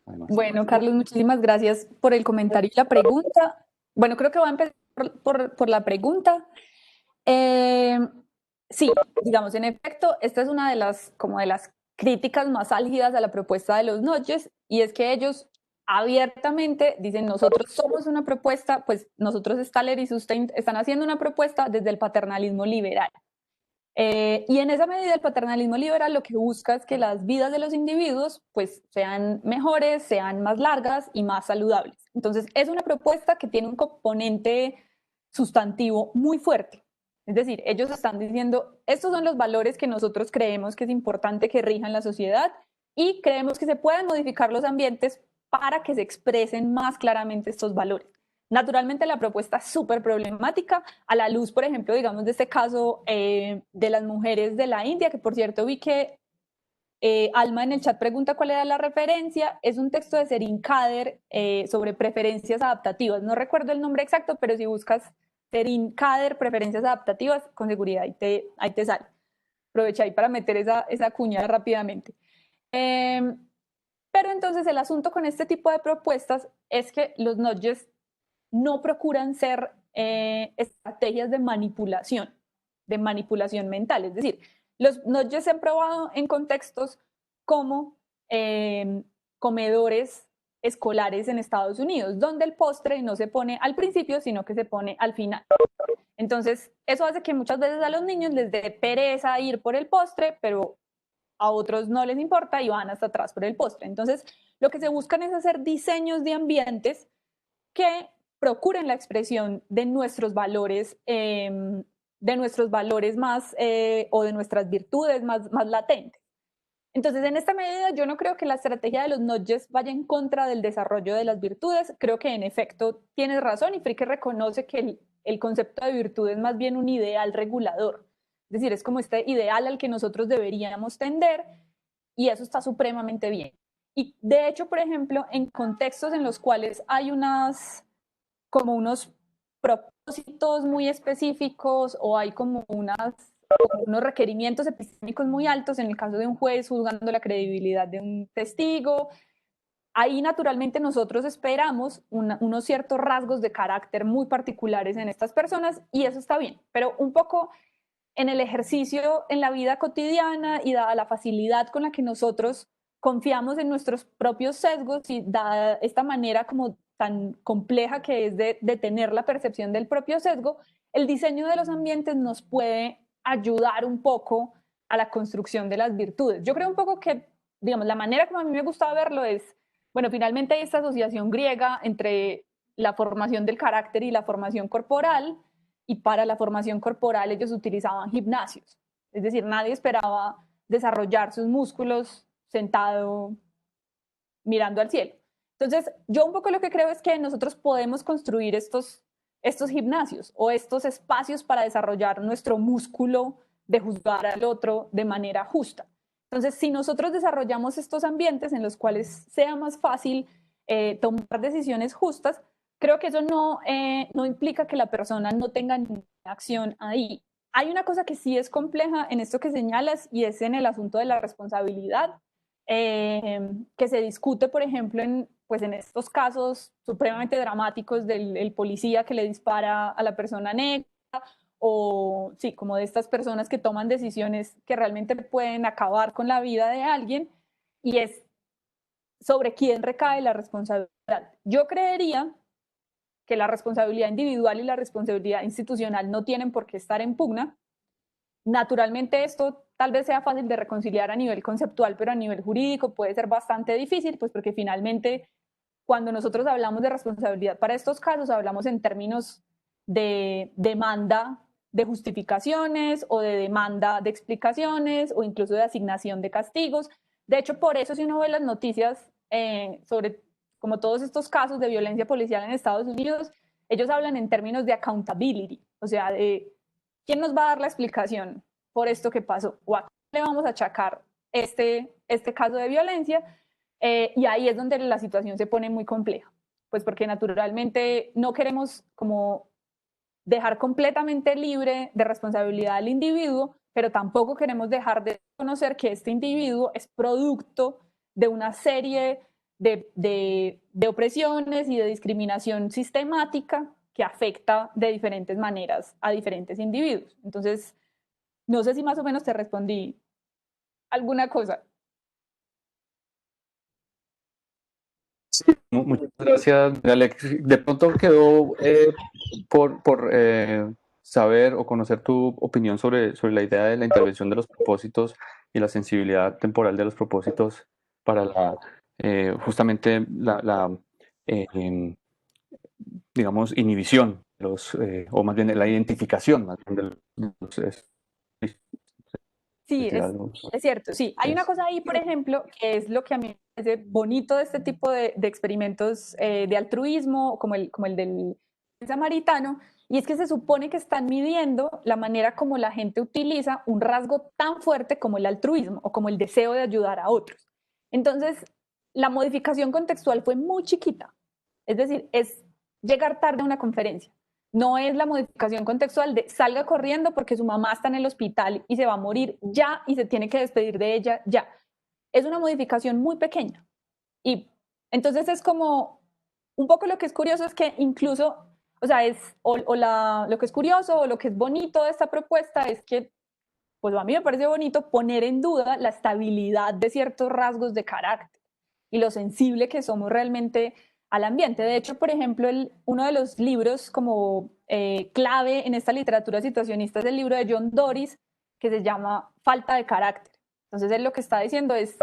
Speaker 6: Además.
Speaker 1: Bueno, Carlos, muchísimas gracias por el comentario y la pregunta. Bueno, creo que voy a empezar por la pregunta. Sí, digamos, en efecto, esta es una de las críticas más álgidas a la propuesta de los nudges, y es que ellos abiertamente dicen: nosotros somos una propuesta, pues nosotros, Staller y Sustained, están haciendo una propuesta desde el paternalismo liberal. Y en esa medida el paternalismo liberal lo que busca es que las vidas de los individuos pues sean mejores, sean más largas y más saludables. Entonces es una propuesta que tiene un componente sustantivo muy fuerte. Es decir, ellos están diciendo, estos son los valores que nosotros creemos que es importante que rijan la sociedad y creemos que se pueden modificar los ambientes para que se expresen más claramente estos valores. Naturalmente la propuesta es súper problemática a la luz, por ejemplo, digamos de este caso de las mujeres de la India, que por cierto vi que Alma en el chat pregunta cuál era la referencia. Es un texto de Serin Kader sobre preferencias adaptativas. No recuerdo el nombre exacto, pero si buscas Serin Kader, preferencias adaptativas, con seguridad ahí te sale. Aproveché ahí para meter esa cuña rápidamente. Pero entonces el asunto con este tipo de propuestas es que los nudges no procuran ser estrategias de manipulación mental. Es decir, los nudges se han probado en contextos como comedores escolares en Estados Unidos, donde el postre no se pone al principio, sino que se pone al final. Entonces, eso hace que muchas veces a los niños les dé pereza ir por el postre, pero a otros no les importa y van hasta atrás por el postre. Entonces, lo que se buscan es hacer diseños de ambientes que procuren la expresión de nuestros valores más o de nuestras virtudes más latentes. Entonces, en esta medida, yo no creo que la estrategia de los nudges vaya en contra del desarrollo de las virtudes. Creo que, en efecto, tienes razón y Fricke reconoce que el concepto de virtud es más bien un ideal regulador. Es decir, es como este ideal al que nosotros deberíamos tender y eso está supremamente bien. Y, de hecho, por ejemplo, en contextos en los cuales hay unos propósitos muy específicos o hay como unos requerimientos epistémicos muy altos, en el caso de un juez juzgando la credibilidad de un testigo, ahí naturalmente nosotros esperamos unos ciertos rasgos de carácter muy particulares en estas personas y eso está bien, pero un poco en el ejercicio, en la vida cotidiana y dada la facilidad con la que nosotros confiamos en nuestros propios sesgos y dada esta manera como tan compleja que es de tener la percepción del propio sesgo, el diseño de los ambientes nos puede ayudar un poco a la construcción de las virtudes. Yo creo un poco que, digamos, la manera como a mí me gusta verlo es, bueno, finalmente hay esta asociación griega entre la formación del carácter y la formación corporal, y para la formación corporal ellos utilizaban gimnasios. Es decir, nadie esperaba desarrollar sus músculos sentado mirando al cielo. Entonces, yo un poco lo que creo es que nosotros podemos construir estos gimnasios o estos espacios para desarrollar nuestro músculo de juzgar al otro de manera justa. Entonces, si nosotros desarrollamos estos ambientes en los cuales sea más fácil tomar decisiones justas, creo que eso no implica que la persona no tenga ninguna acción ahí. Hay una cosa que sí es compleja en esto que señalas y es en el asunto de la responsabilidad, que se discute, por ejemplo, en estos casos supremamente dramáticos del policía que le dispara a la persona negra, o sí, como de estas personas que toman decisiones que realmente pueden acabar con la vida de alguien, y es sobre quién recae la responsabilidad. Yo creería que la responsabilidad individual y la responsabilidad institucional no tienen por qué estar en pugna. Naturalmente esto tal vez sea fácil de reconciliar a nivel conceptual, pero a nivel jurídico puede ser bastante difícil, pues porque finalmente cuando nosotros hablamos de responsabilidad para estos casos, hablamos en términos de demanda de justificaciones o de demanda de explicaciones o incluso de asignación de castigos. De hecho, por eso si uno ve las noticias sobre como todos estos casos de violencia policial en Estados Unidos, ellos hablan en términos de accountability, o sea, de quién nos va a dar la explicación por esto que pasó o a quién le vamos a achacar este caso de violencia. Y ahí es donde la situación se pone muy compleja, pues porque naturalmente no queremos como dejar completamente libre de responsabilidad al individuo, pero tampoco queremos dejar de reconocer que este individuo es producto de una serie de opresiones y de discriminación sistemática que afecta de diferentes maneras a diferentes individuos. Entonces, no sé si más o menos te respondí alguna cosa.
Speaker 6: Muchas gracias, Alex. De pronto quedó por saber o conocer tu opinión sobre la idea de la intervención de los propósitos y la sensibilidad temporal de los propósitos para justamente la digamos, inhibición o más bien la identificación más bien de los
Speaker 1: Sí,
Speaker 6: los-
Speaker 1: es cierto, sí. Hay una cosa ahí, por ejemplo, que es lo que a mí me parece bonito de este tipo de experimentos de altruismo, como el del samaritano, y es que se supone que están midiendo la manera como la gente utiliza un rasgo tan fuerte como el altruismo o como el deseo de ayudar a otros. Entonces, la modificación contextual fue muy chiquita, es decir, es llegar tarde a una conferencia. No es la modificación contextual de salga corriendo porque su mamá está en el hospital y se va a morir ya y se tiene que despedir de ella ya. Es una modificación muy pequeña. Y entonces es como un poco lo que es curioso es que incluso, o sea, lo que es curioso o lo que es bonito de esta propuesta es que, pues a mí me parece bonito poner en duda la estabilidad de ciertos rasgos de carácter y lo sensible que somos realmente al ambiente. De hecho, por ejemplo, uno de los libros como clave en esta literatura situacionista es el libro de John Doris, que se llama Falta de carácter. Entonces, él lo que está diciendo es,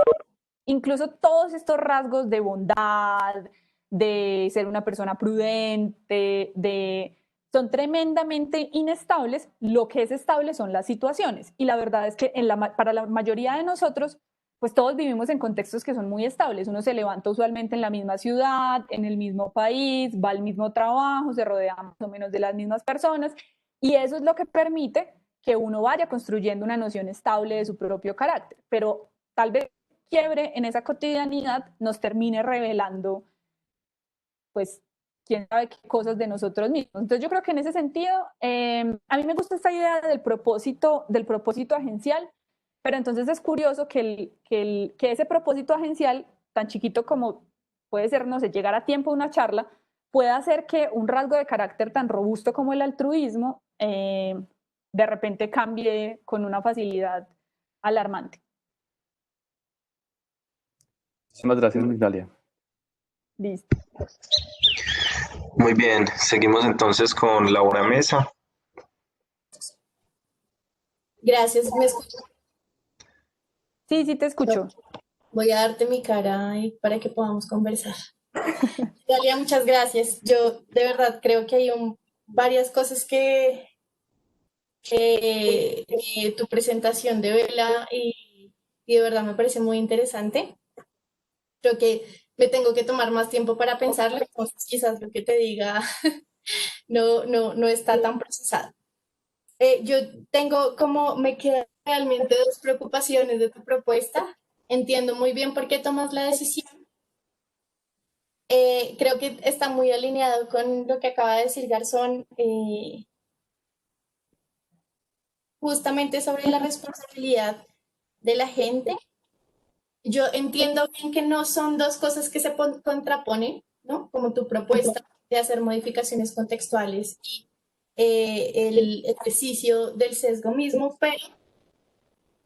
Speaker 1: incluso todos estos rasgos de bondad, de ser una persona prudente, son tremendamente inestables. Lo que es estable son las situaciones. Y la verdad es que para la mayoría de nosotros, pues todos vivimos en contextos que son muy estables. Uno se levanta usualmente en la misma ciudad, en el mismo país, va al mismo trabajo, se rodea más o menos de las mismas personas. Y eso es lo que permite que uno vaya construyendo una noción estable de su propio carácter. Pero tal vez quiebre en esa cotidianidad nos termine revelando, pues, quién sabe qué cosas de nosotros mismos. Entonces yo creo que en ese sentido, a mí me gusta esta idea del propósito agencial, pero entonces es curioso que ese propósito agencial, tan chiquito como puede ser, no sé, llegar a tiempo a una charla, pueda hacer que un rasgo de carácter tan robusto como el altruismo de repente cambie con una facilidad alarmante.
Speaker 6: Muchísimas gracias, Migdalia.
Speaker 1: Listo.
Speaker 2: Muy bien, seguimos entonces con Laura Mesa.
Speaker 7: Gracias, ¿me escuchas?
Speaker 1: Sí, sí te escucho.
Speaker 7: Voy a darte mi cara para que podamos conversar. Dalia, muchas gracias. Yo de verdad creo que hay varias cosas que tu presentación devela y de verdad me parece muy interesante. Creo que me tengo que tomar más tiempo para pensarlo, entonces quizás lo que te diga no está tan procesado. Yo me quedan realmente dos preocupaciones de tu propuesta. Entiendo muy bien por qué tomas la decisión. Creo que está muy alineado con lo que acaba de decir Garzón, justamente sobre la responsabilidad de la gente. Yo entiendo bien que no son dos cosas que se contraponen, ¿no? Como tu propuesta de hacer modificaciones contextuales y el ejercicio del sesgo mismo, pero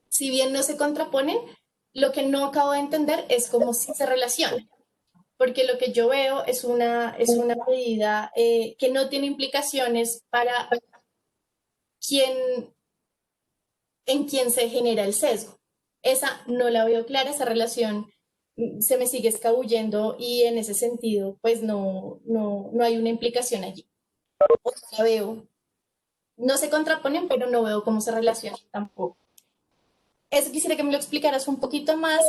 Speaker 7: si bien no se contraponen, lo que no acabo de entender es cómo sí se relacionan, porque lo que yo veo es una medida que no tiene implicaciones para en quién se genera el sesgo. Esa no la veo clara, esa relación se me sigue escabullendo y en ese sentido, pues no hay una implicación allí. O la veo, no se contraponen, pero no veo cómo se relacionan tampoco. Eso quisiera que me lo explicaras un poquito más,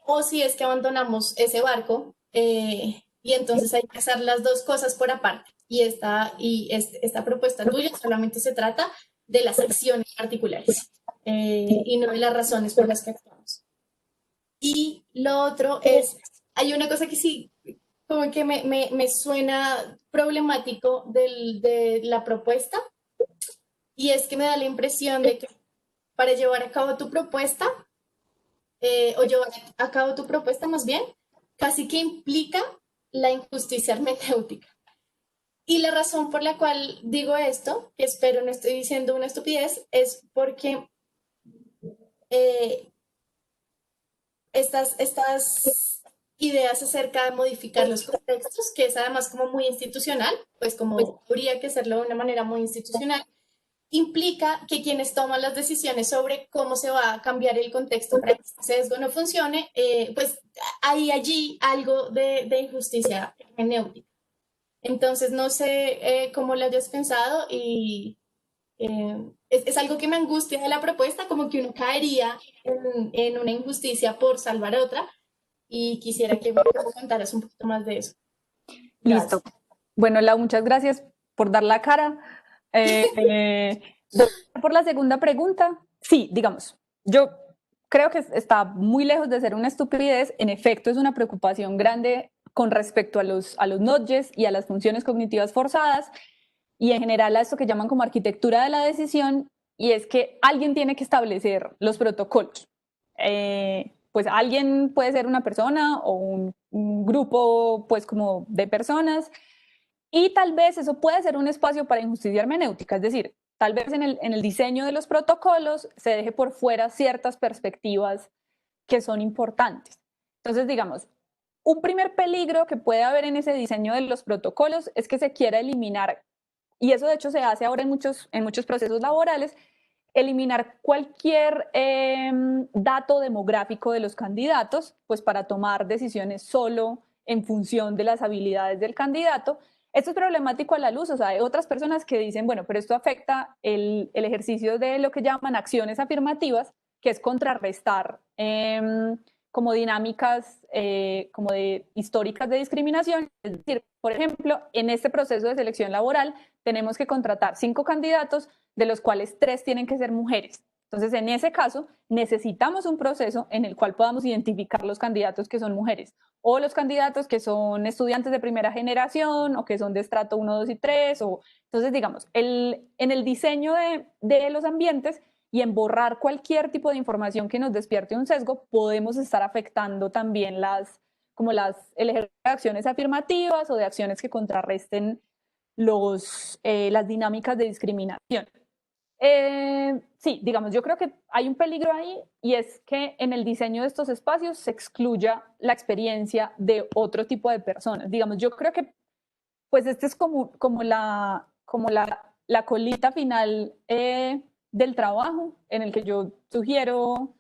Speaker 7: o si es que abandonamos ese barco y entonces hay que hacer las dos cosas por aparte. Y esta propuesta tuya solamente se trata de las acciones particulares y no de las razones por las que actuamos. Y lo otro es, hay una cosa que sí, como que me suena problemático de la propuesta, y es que me da la impresión de que para llevar a cabo tu propuesta, o llevar a cabo tu propuesta más bien, casi que implica la injusticia hermenéutica. Y la razón por la cual digo esto, que espero no estoy diciendo una estupidez, es porque estas ideas acerca de modificar los contextos, que es además como muy institucional, pues como habría que hacerlo de una manera muy institucional, implica que quienes toman las decisiones sobre cómo se va a cambiar el contexto para que este sesgo no funcione, pues hay allí algo de injusticia hermenéutica. Entonces, no sé cómo lo hayas pensado y es algo que me angustia de la propuesta, como que uno caería en una injusticia por salvar a otra y quisiera que me contaras un poquito más de eso.
Speaker 1: Listo.
Speaker 7: Gracias.
Speaker 1: Bueno, Lau, muchas gracias por dar la cara. Voy por la segunda pregunta. Sí, digamos, yo creo que está muy lejos de ser una estupidez. En efecto, es una preocupación grande con respecto a los nudges y a las funciones cognitivas forzadas y en general a esto que llaman como arquitectura de la decisión, y es que alguien tiene que establecer los protocolos. Pues alguien puede ser una persona o un grupo pues como de personas, y tal vez eso puede ser un espacio para injusticia hermenéutica, es decir, tal vez en el diseño de los protocolos se deje por fuera ciertas perspectivas que son importantes. Entonces, digamos, un primer peligro que puede haber en ese diseño de los protocolos es que se quiera eliminar, y eso de hecho se hace ahora en muchos procesos laborales, eliminar cualquier dato demográfico de los candidatos, pues para tomar decisiones solo en función de las habilidades del candidato. Esto es problemático a la luz, o sea, hay otras personas que dicen, bueno, pero esto afecta el ejercicio de lo que llaman acciones afirmativas, que es contrarrestar como dinámicas como de históricas de discriminación. Es decir, por ejemplo, en este proceso de selección laboral tenemos que contratar 5 candidatos, de los cuales 3 tienen que ser mujeres. Entonces, en ese caso, necesitamos un proceso en el cual podamos identificar los candidatos que son mujeres o los candidatos que son estudiantes de primera generación o que son de estrato 1, 2 y 3. Entonces, digamos, en el diseño de los ambientes y en borrar cualquier tipo de información que nos despierte un sesgo, podemos estar afectando también el ejercicio de acciones afirmativas o de acciones que contrarresten las dinámicas de discriminación. Sí, digamos, yo creo que hay un peligro ahí, y es que en el diseño de estos espacios se excluya la experiencia de otro tipo de personas. Digamos, yo creo que pues este es como la colita final del trabajo, en el que yo sugiero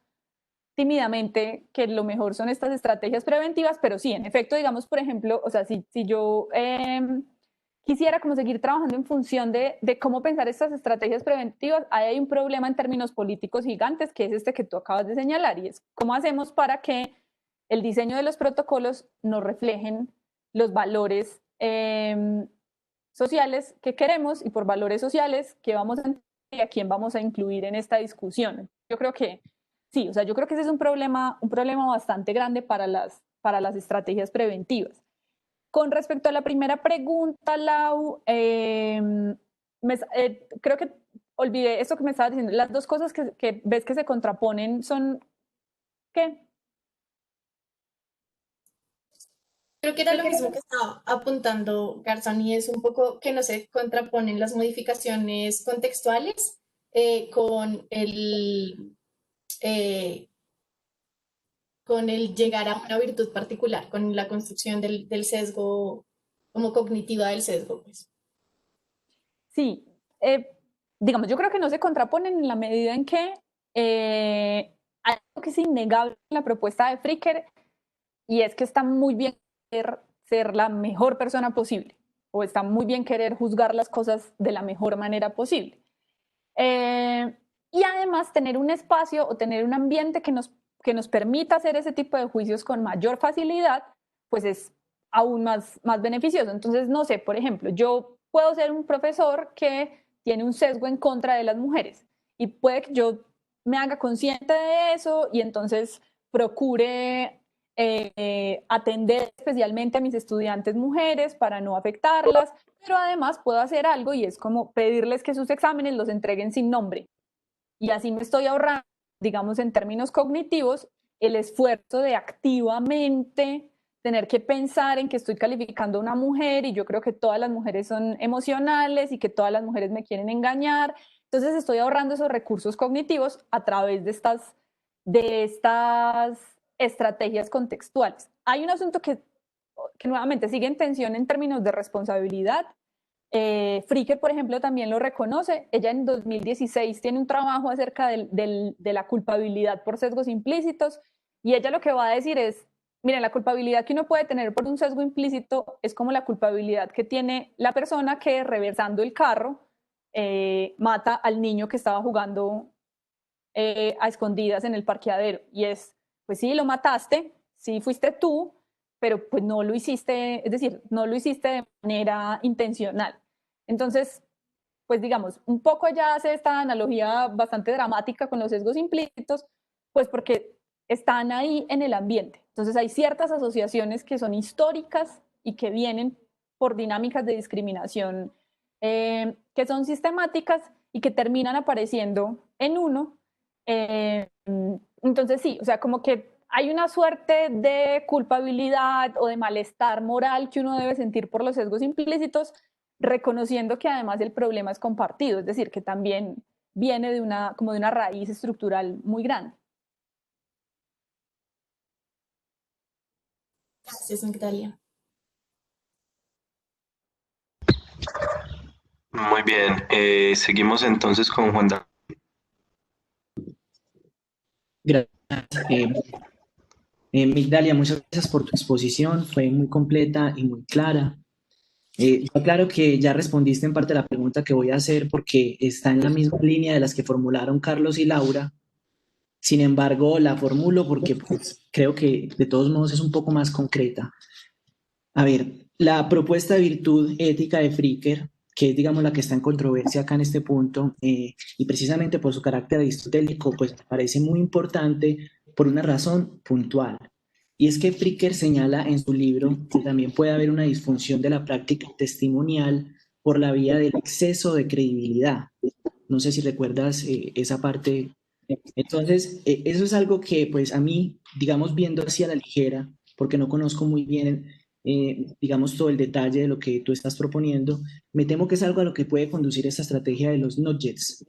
Speaker 1: tímidamente que lo mejor son estas estrategias preventivas, pero sí, en efecto, digamos, por ejemplo, o sea, si yo quisiera como seguir trabajando en función de cómo pensar estas estrategias preventivas, ahí hay un problema en términos políticos gigantes, que es este que tú acabas de señalar, y es cómo hacemos para que el diseño de los protocolos nos reflejen los valores sociales que queremos, y por valores sociales que vamos a quién vamos a incluir en esta discusión. Yo creo que sí, o sea, yo creo que ese es un problema bastante grande para las estrategias preventivas. Con respecto a la primera pregunta, Lau, creo que olvidé esto que me estabas diciendo. Las dos cosas que ves que se contraponen son, ¿qué?
Speaker 7: Creo que era lo mismo que estaba apuntando Garzón, y es un poco que no se contraponen las modificaciones contextuales con eh, con el llegar a una virtud particular, con la construcción del sesgo, como cognitiva del sesgo, pues.
Speaker 1: Sí, digamos, yo creo que no se contraponen en la medida en que hay algo que es innegable en la propuesta de Fricker, y es que está muy bien querer ser la mejor persona posible, o está muy bien querer juzgar las cosas de la mejor manera posible. Y además tener un espacio o tener un ambiente que nos permita hacer ese tipo de juicios con mayor facilidad, pues es aún más beneficioso. Entonces, no sé, por ejemplo, yo puedo ser un profesor que tiene un sesgo en contra de las mujeres, y puede que yo me haga consciente de eso y entonces procure atender especialmente a mis estudiantes mujeres para no afectarlas, pero además puedo hacer algo, y es como pedirles que sus exámenes los entreguen sin nombre. Y así me estoy ahorrando, digamos, en términos cognitivos, el esfuerzo de activamente tener que pensar en que estoy calificando a una mujer, y yo creo que todas las mujeres son emocionales y que todas las mujeres me quieren engañar. Entonces estoy ahorrando esos recursos cognitivos a través de estas estrategias contextuales. Hay un asunto que nuevamente sigue en tensión en términos de responsabilidad. Fricker, por ejemplo, también lo reconoce. Ella en 2016 tiene un trabajo acerca de la culpabilidad por sesgos implícitos, y ella lo que va a decir es, Miren, la culpabilidad que uno puede tener por un sesgo implícito es como la culpabilidad que tiene la persona que reversando el carro mata al niño que estaba jugando a escondidas en el parqueadero. Y es, pues sí, lo mataste, sí fuiste tú, pero pues no lo hiciste, es decir, no lo hiciste de manera intencional. Entonces, pues digamos, un poco ya hace esta analogía bastante dramática con los sesgos implícitos, pues porque están ahí en el ambiente. Entonces hay ciertas asociaciones que son históricas y que vienen por dinámicas de discriminación que son sistemáticas y que terminan apareciendo en uno. Entonces sí, o sea, como que hay una suerte de culpabilidad o de malestar moral que uno debe sentir por los sesgos implícitos, reconociendo que además el problema es compartido, es decir, que también viene de una, como de una raíz estructural muy grande.
Speaker 7: Gracias, Migdalia.
Speaker 2: Muy bien, seguimos entonces con Juan David.
Speaker 8: Gracias. Migdalia, muchas gracias por tu exposición, fue muy completa y muy clara. Está claro que ya respondiste en parte a la pregunta que voy a hacer porque está en la misma línea de las que formularon Carlos y Laura. Sin embargo, la formulo porque pues, creo que de todos modos es un poco más concreta. A ver, la propuesta de virtud ética de Fricker, que es digamos la que está en controversia acá en este punto, y precisamente por su carácter aristotélico, pues me parece muy importante por una razón puntual. Y es que Fricker señala en su libro que también puede haber una disfunción de la práctica testimonial por la vía del exceso de credibilidad. No sé si recuerdas esa parte. Entonces, eso es algo que pues a mí, digamos, viendo hacia la ligera, porque no conozco muy bien, digamos, todo el detalle de lo que tú estás proponiendo, me temo que es algo a lo que puede conducir esta estrategia de los nudgets.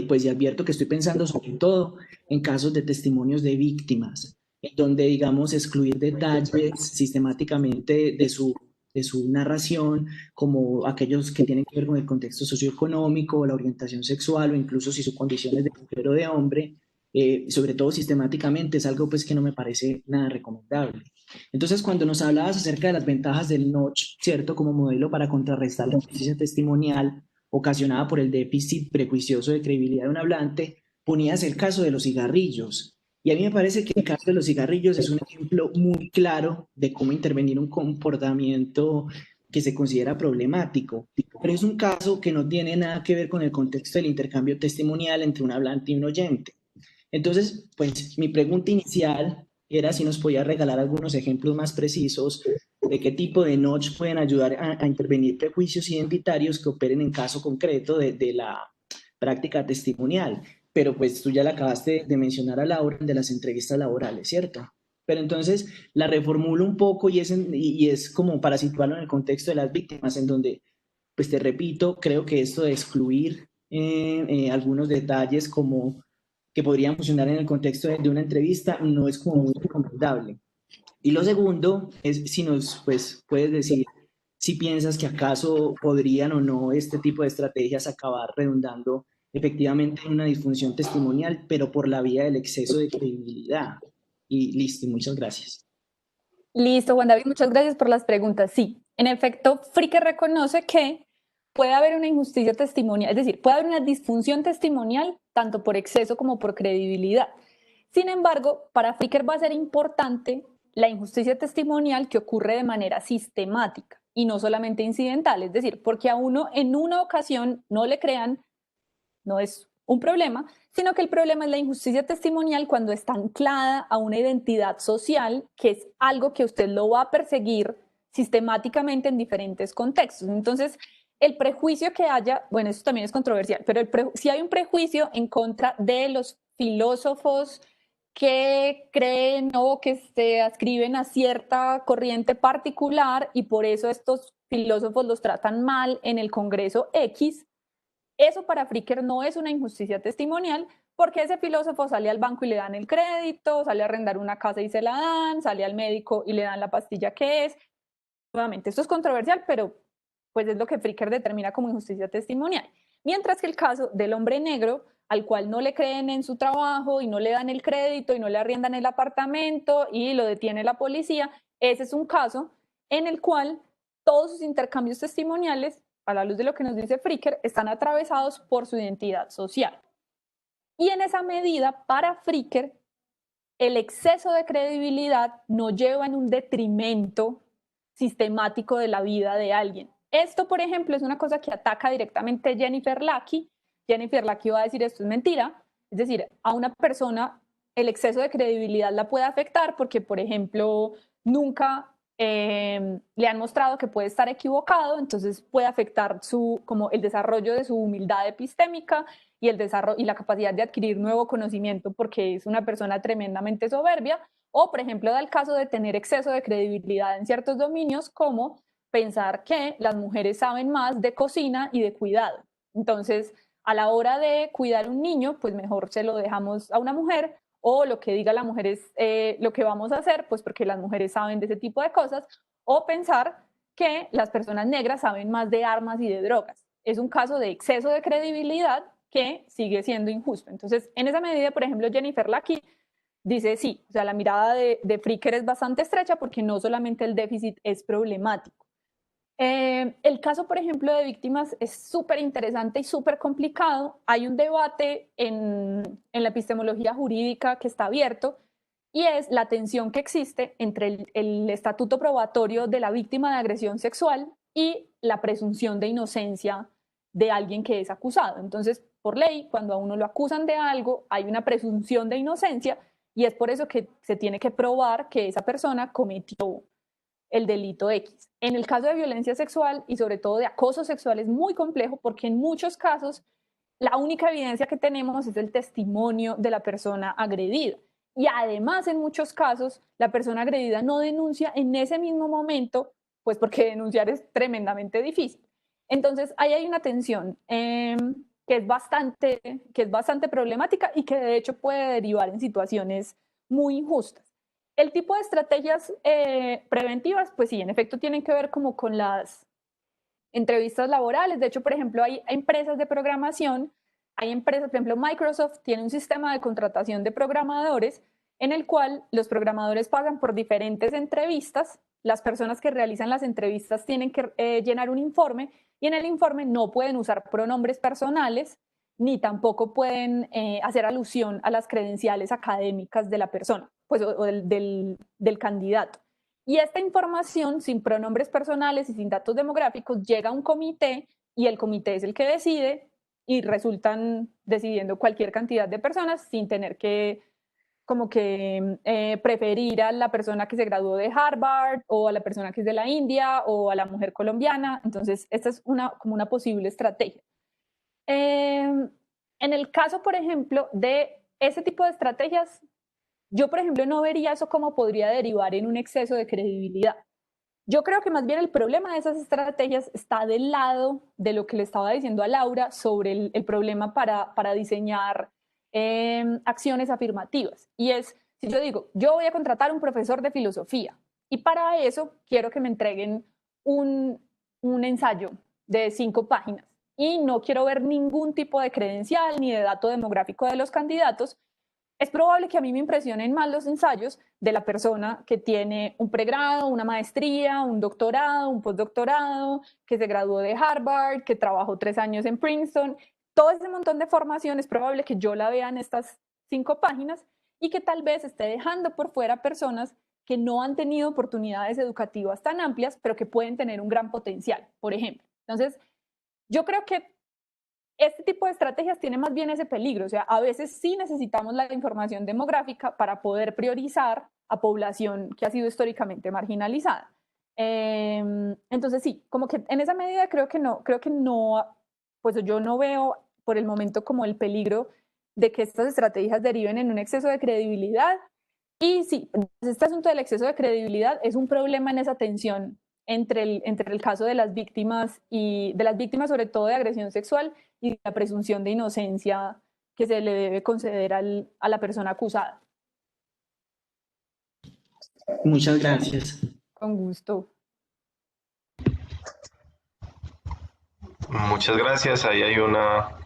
Speaker 8: Pues ya advierto que estoy pensando sobre todo en casos de testimonios de víctimas, en donde, digamos, excluir detalles sistemáticamente de su narración, como aquellos que tienen que ver con el contexto socioeconómico, la orientación sexual o incluso si su condición es de mujer o de hombre, sobre todo sistemáticamente, es algo pues que no me parece nada recomendable. Entonces, cuando nos hablabas acerca de las ventajas del notch, ¿cierto? Como modelo para contrarrestar la justicia testimonial, ocasionada por el déficit prejuicioso de credibilidad de un hablante, ponías el caso de los cigarrillos. Y a mí me parece que el caso de los cigarrillos es un ejemplo muy claro de cómo intervenir un comportamiento que se considera problemático, pero es un caso que no tiene nada que ver con el contexto del intercambio testimonial entre un hablante y un oyente. Entonces, pues mi pregunta inicial era si nos podía regalar algunos ejemplos más precisos de qué tipo de notch pueden ayudar a intervenir prejuicios identitarios que operen en caso concreto de la práctica testimonial. Pero pues tú ya la acabaste de mencionar a Laura de las entrevistas laborales, ¿cierto? Pero entonces la reformulo un poco y es como para situarlo en el contexto de las víctimas, en donde, pues te repito, creo que esto de excluir algunos detalles como que podrían funcionar en el contexto de una entrevista no es como muy recomendable. Y lo segundo es si nos pues, puedes decir si piensas que acaso podrían o no este tipo de estrategias acabar redundando efectivamente en una disfunción testimonial, pero por la vía del exceso de credibilidad. Y listo, muchas gracias.
Speaker 1: Listo, Juan David, muchas gracias por las preguntas. Sí, en efecto, Fricker reconoce que puede haber una injusticia testimonial, es decir, puede haber una disfunción testimonial tanto por exceso como por credibilidad. Sin embargo, para Fricker va a ser importante la injusticia testimonial que ocurre de manera sistemática y no solamente incidental, es decir, porque a uno en una ocasión no le crean, no es un problema, sino que el problema es la injusticia testimonial cuando está anclada a una identidad social, que es algo que usted lo va a perseguir sistemáticamente en diferentes contextos. Entonces, el prejuicio que haya, bueno, eso también es controversial, pero si hay un prejuicio en contra de los filósofos que creen o que se adscriben a cierta corriente particular y por eso estos filósofos los tratan mal en el Congreso X, eso para Fricker no es una injusticia testimonial porque ese filósofo sale al banco y le dan el crédito, sale a arrendar una casa y se la dan, sale al médico y le dan la pastilla que es. Nuevamente, esto es controversial, pero pues es lo que Fricker determina como injusticia testimonial. Mientras que el caso del hombre negro, al cual no le creen en su trabajo y no le dan el crédito y no le arriendan el apartamento y lo detiene la policía, ese es un caso en el cual todos sus intercambios testimoniales, a la luz de lo que nos dice Fricker, están atravesados por su identidad social. Y en esa medida, para Fricker, el exceso de credibilidad no lleva en un detrimento sistemático de la vida de alguien. Esto, por ejemplo, es una cosa que ataca directamente Jennifer Lackey. Jennifer Lackey va a decir esto es mentira. Es decir, a una persona el exceso de credibilidad la puede afectar porque, por ejemplo, nunca le han mostrado que puede estar equivocado, entonces puede afectar como el desarrollo de su humildad epistémica y la capacidad de adquirir nuevo conocimiento porque es una persona tremendamente soberbia, o por ejemplo da el caso de tener exceso de credibilidad en ciertos dominios como pensar que las mujeres saben más de cocina y de cuidado. Entonces, a la hora de cuidar un niño, pues mejor se lo dejamos a una mujer, o lo que diga la mujer es lo que vamos a hacer, pues porque las mujeres saben de ese tipo de cosas, o pensar que las personas negras saben más de armas y de drogas. Es un caso de exceso de credibilidad que sigue siendo injusto. Entonces, en esa medida, por ejemplo, Jennifer Lackey dice sí, o sea, la mirada de Fricker es bastante estrecha porque no solamente el déficit es problemático. El caso, por ejemplo, de víctimas es súper interesante y súper complicado. Hay un debate en la epistemología jurídica que está abierto y es la tensión que existe entre el estatuto probatorio de la víctima de agresión sexual y la presunción de inocencia de alguien que es acusado. Entonces, por ley, cuando a uno lo acusan de algo, hay una presunción de inocencia y es por eso que se tiene que probar que esa persona cometió el delito X. En el caso de violencia sexual y sobre todo de acoso sexual es muy complejo porque en muchos casos la única evidencia que tenemos es el testimonio de la persona agredida. Y además en muchos casos la persona agredida no denuncia en ese mismo momento, pues porque denunciar es tremendamente difícil. Entonces ahí hay una tensión que es bastante problemática y que de hecho puede derivar en situaciones muy injustas. El tipo de estrategias preventivas, pues sí, en efecto tienen que ver como con las entrevistas laborales. De hecho, por ejemplo, hay empresas de programación, hay empresas, por ejemplo, Microsoft tiene un sistema de contratación de programadores en el cual los programadores pasan por diferentes entrevistas. Las personas que realizan las entrevistas tienen que llenar un informe y en el informe no pueden usar pronombres personales ni tampoco pueden hacer alusión a las credenciales académicas de la persona, pues, o del candidato. Y esta información, sin pronombres personales y sin datos demográficos, llega a un comité y el comité es el que decide y resultan decidiendo cualquier cantidad de personas sin tener que preferir a la persona que se graduó de Harvard o a la persona que es de la India o a la mujer colombiana. Entonces, esta es como una posible estrategia. En el caso, por ejemplo, de ese tipo de estrategias, yo, por ejemplo, no vería eso como podría derivar en un exceso de credibilidad. Yo creo que más bien el problema de esas estrategias está del lado de lo que le estaba diciendo a Laura sobre el problema para diseñar acciones afirmativas. Y es, si yo digo, yo voy a contratar un profesor de filosofía y para eso quiero que me entreguen un ensayo de 5 páginas y no quiero ver ningún tipo de credencial ni de dato demográfico de los candidatos, es probable que a mí me impresionen más los ensayos de la persona que tiene un pregrado, una maestría, un doctorado, un postdoctorado, que se graduó de Harvard, que trabajó 3 años en Princeton. Todo ese montón de formación es probable que yo la vea en estas 5 páginas y que tal vez esté dejando por fuera personas que no han tenido oportunidades educativas tan amplias, pero que pueden tener un gran potencial, por ejemplo. Entonces, yo creo que este tipo de estrategias tiene más bien ese peligro, o sea, a veces sí necesitamos la información demográfica para poder priorizar a población que ha sido históricamente marginalizada. Entonces sí, como que en esa medida creo que no, pues yo no veo por el momento como el peligro de que estas estrategias deriven en un exceso de credibilidad. Y sí, este asunto del exceso de credibilidad es un problema en esa tensión entre el caso de las víctimas y de las víctimas sobre todo de agresión sexual y la presunción de inocencia que se le debe conceder a la persona acusada.
Speaker 8: Muchas gracias.
Speaker 1: Con gusto.
Speaker 2: Muchas gracias. Ahí hay una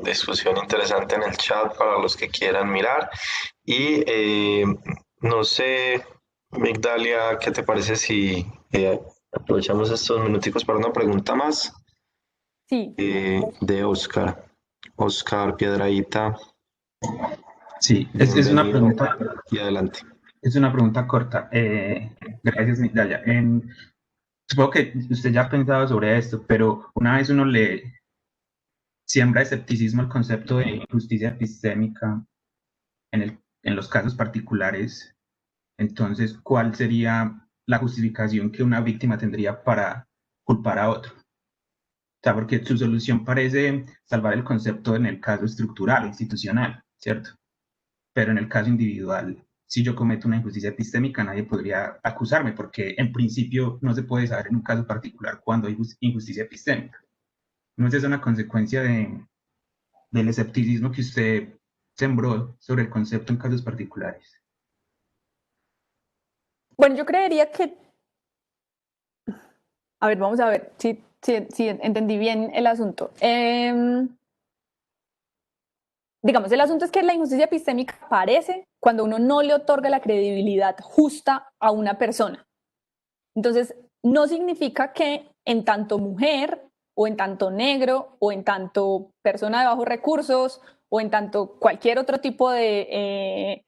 Speaker 2: discusión interesante en el chat para los que quieran mirar. Y no sé, Migdalia, ¿qué te parece si aprovechamos estos minuticos para una pregunta más
Speaker 1: Sí,
Speaker 2: de Oscar? Oscar Piedrahíta,
Speaker 9: Sí, es una
Speaker 2: bienvenido
Speaker 9: pregunta,
Speaker 2: y adelante.
Speaker 9: es una pregunta corta. Gracias, Migdalia. Supongo que usted ya ha pensado sobre esto, pero una vez uno le siembra escepticismo al concepto de justicia epistémica en los casos particulares, entonces, ¿cuál sería la justificación que una víctima tendría para culpar a otro? O sea, porque su solución parece salvar el concepto en el caso estructural, institucional, ¿cierto? Pero en el caso individual, si yo cometo una injusticia epistémica, nadie podría acusarme, porque en principio no se puede saber en un caso particular cuándo hay injusticia epistémica. ¿No es esa una consecuencia del escepticismo que usted sembró sobre el concepto en casos particulares?
Speaker 1: bueno, yo creería que, a ver, vamos a ver si entendí bien el asunto. Digamos, el asunto es que la injusticia epistémica aparece cuando uno no le otorga la credibilidad justa a una persona. Entonces, no significa que en tanto mujer o en tanto negro o en tanto persona de bajos recursos o en tanto cualquier otro tipo de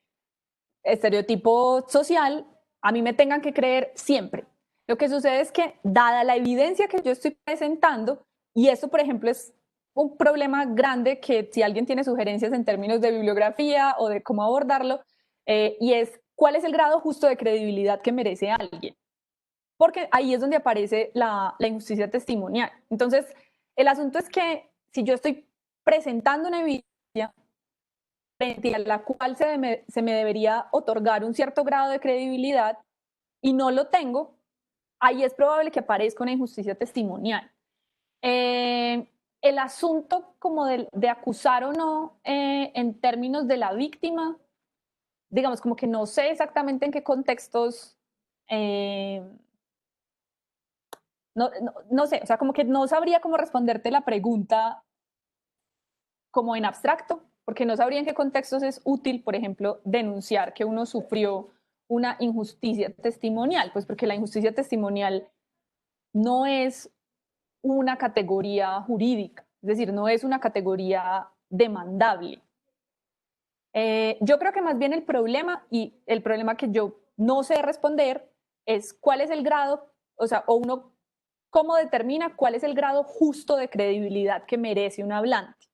Speaker 1: estereotipo social, a mí me tengan que creer siempre. Lo que sucede es que, dada la evidencia que yo estoy presentando, y esto, por ejemplo, es un problema grande que si alguien tiene sugerencias en términos de bibliografía o de cómo abordarlo, y es cuál es el grado justo de credibilidad que merece alguien. Porque ahí es donde aparece la injusticia testimonial. Entonces, el asunto es que si yo estoy presentando una evidencia frente a la cual se me debería otorgar un cierto grado de credibilidad y no lo tengo, ahí es probable que aparezca una injusticia testimonial. El asunto como de acusar o no en términos de la víctima, digamos, como que no sé exactamente en qué contextos, no sé, o sea, como que no sabría cómo responderte la pregunta como en abstracto, porque no sabría en qué contextos es útil, por ejemplo, denunciar que uno sufrió una injusticia testimonial, pues porque la injusticia testimonial no es una categoría jurídica, es decir, no es una categoría demandable. Yo creo que más bien el problema, y el problema que yo no sé responder, es cuál es el grado, o sea, o uno cómo determina cuál es el grado justo de credibilidad que merece un hablante.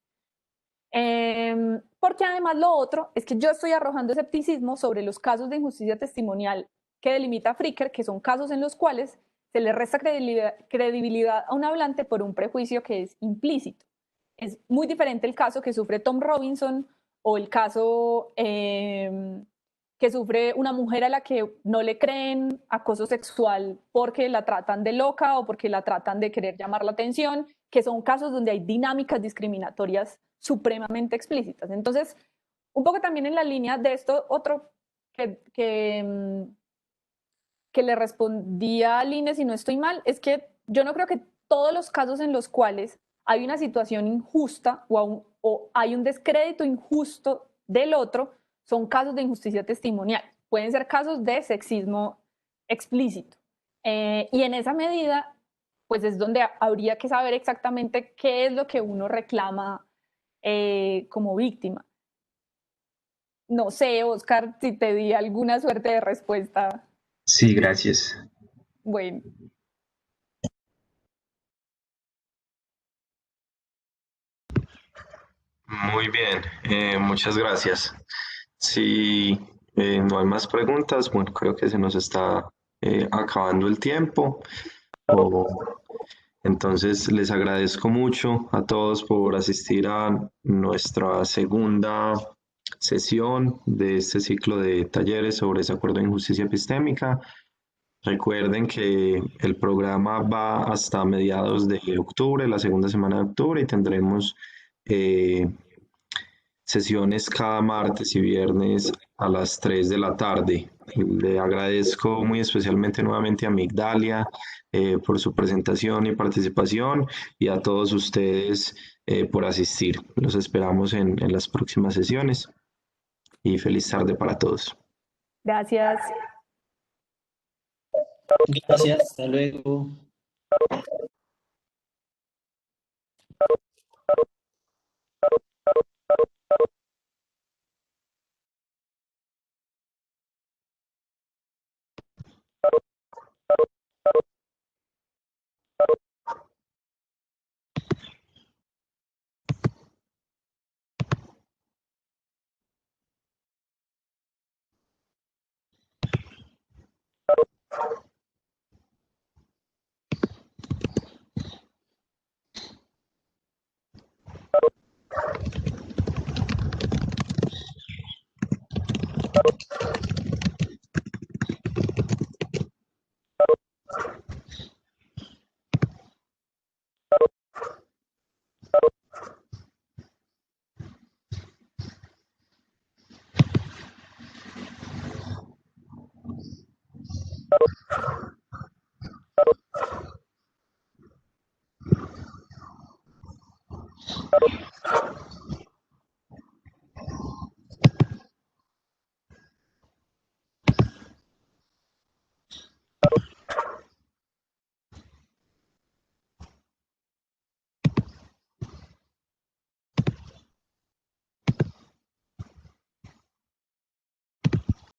Speaker 1: Porque además lo otro es que yo estoy arrojando escepticismo sobre los casos de injusticia testimonial que delimita Fricker, que son casos en los cuales se le resta credibilidad a un hablante por un prejuicio que es implícito. Es muy diferente el caso que sufre Tom Robinson o el caso que sufre una mujer a la que no le creen acoso sexual porque la tratan de loca o porque la tratan de querer llamar la atención, que son casos donde hay dinámicas discriminatorias supremamente explícitas. Entonces, un poco también en la línea de esto, otro que le respondía a Line, si no estoy mal, es que yo no creo que todos los casos en los cuales hay una situación injusta o hay un descrédito injusto del otro son casos de injusticia testimonial. Pueden ser casos de sexismo explícito. Y en esa medida, pues es donde habría que saber exactamente qué es lo que uno reclama como víctima. No sé, Oscar, si te di alguna suerte de respuesta.
Speaker 9: Sí, gracias.
Speaker 1: Bueno.
Speaker 2: Muy bien, muchas gracias. Si no hay más preguntas, bueno, creo que se nos está acabando el tiempo. Entonces, les agradezco mucho a todos por asistir a nuestra segunda sesión de este ciclo de talleres sobre desacuerdo en justicia epistémica. Recuerden que el programa va hasta mediados de octubre, la segunda semana de octubre, y tendremos sesiones cada martes y viernes a las 3 de la tarde. Le agradezco muy especialmente nuevamente a Migdalia por su presentación y participación y a todos ustedes por asistir. Los esperamos en las próximas sesiones y feliz tarde para todos.
Speaker 1: Gracias.
Speaker 8: Gracias, hasta luego.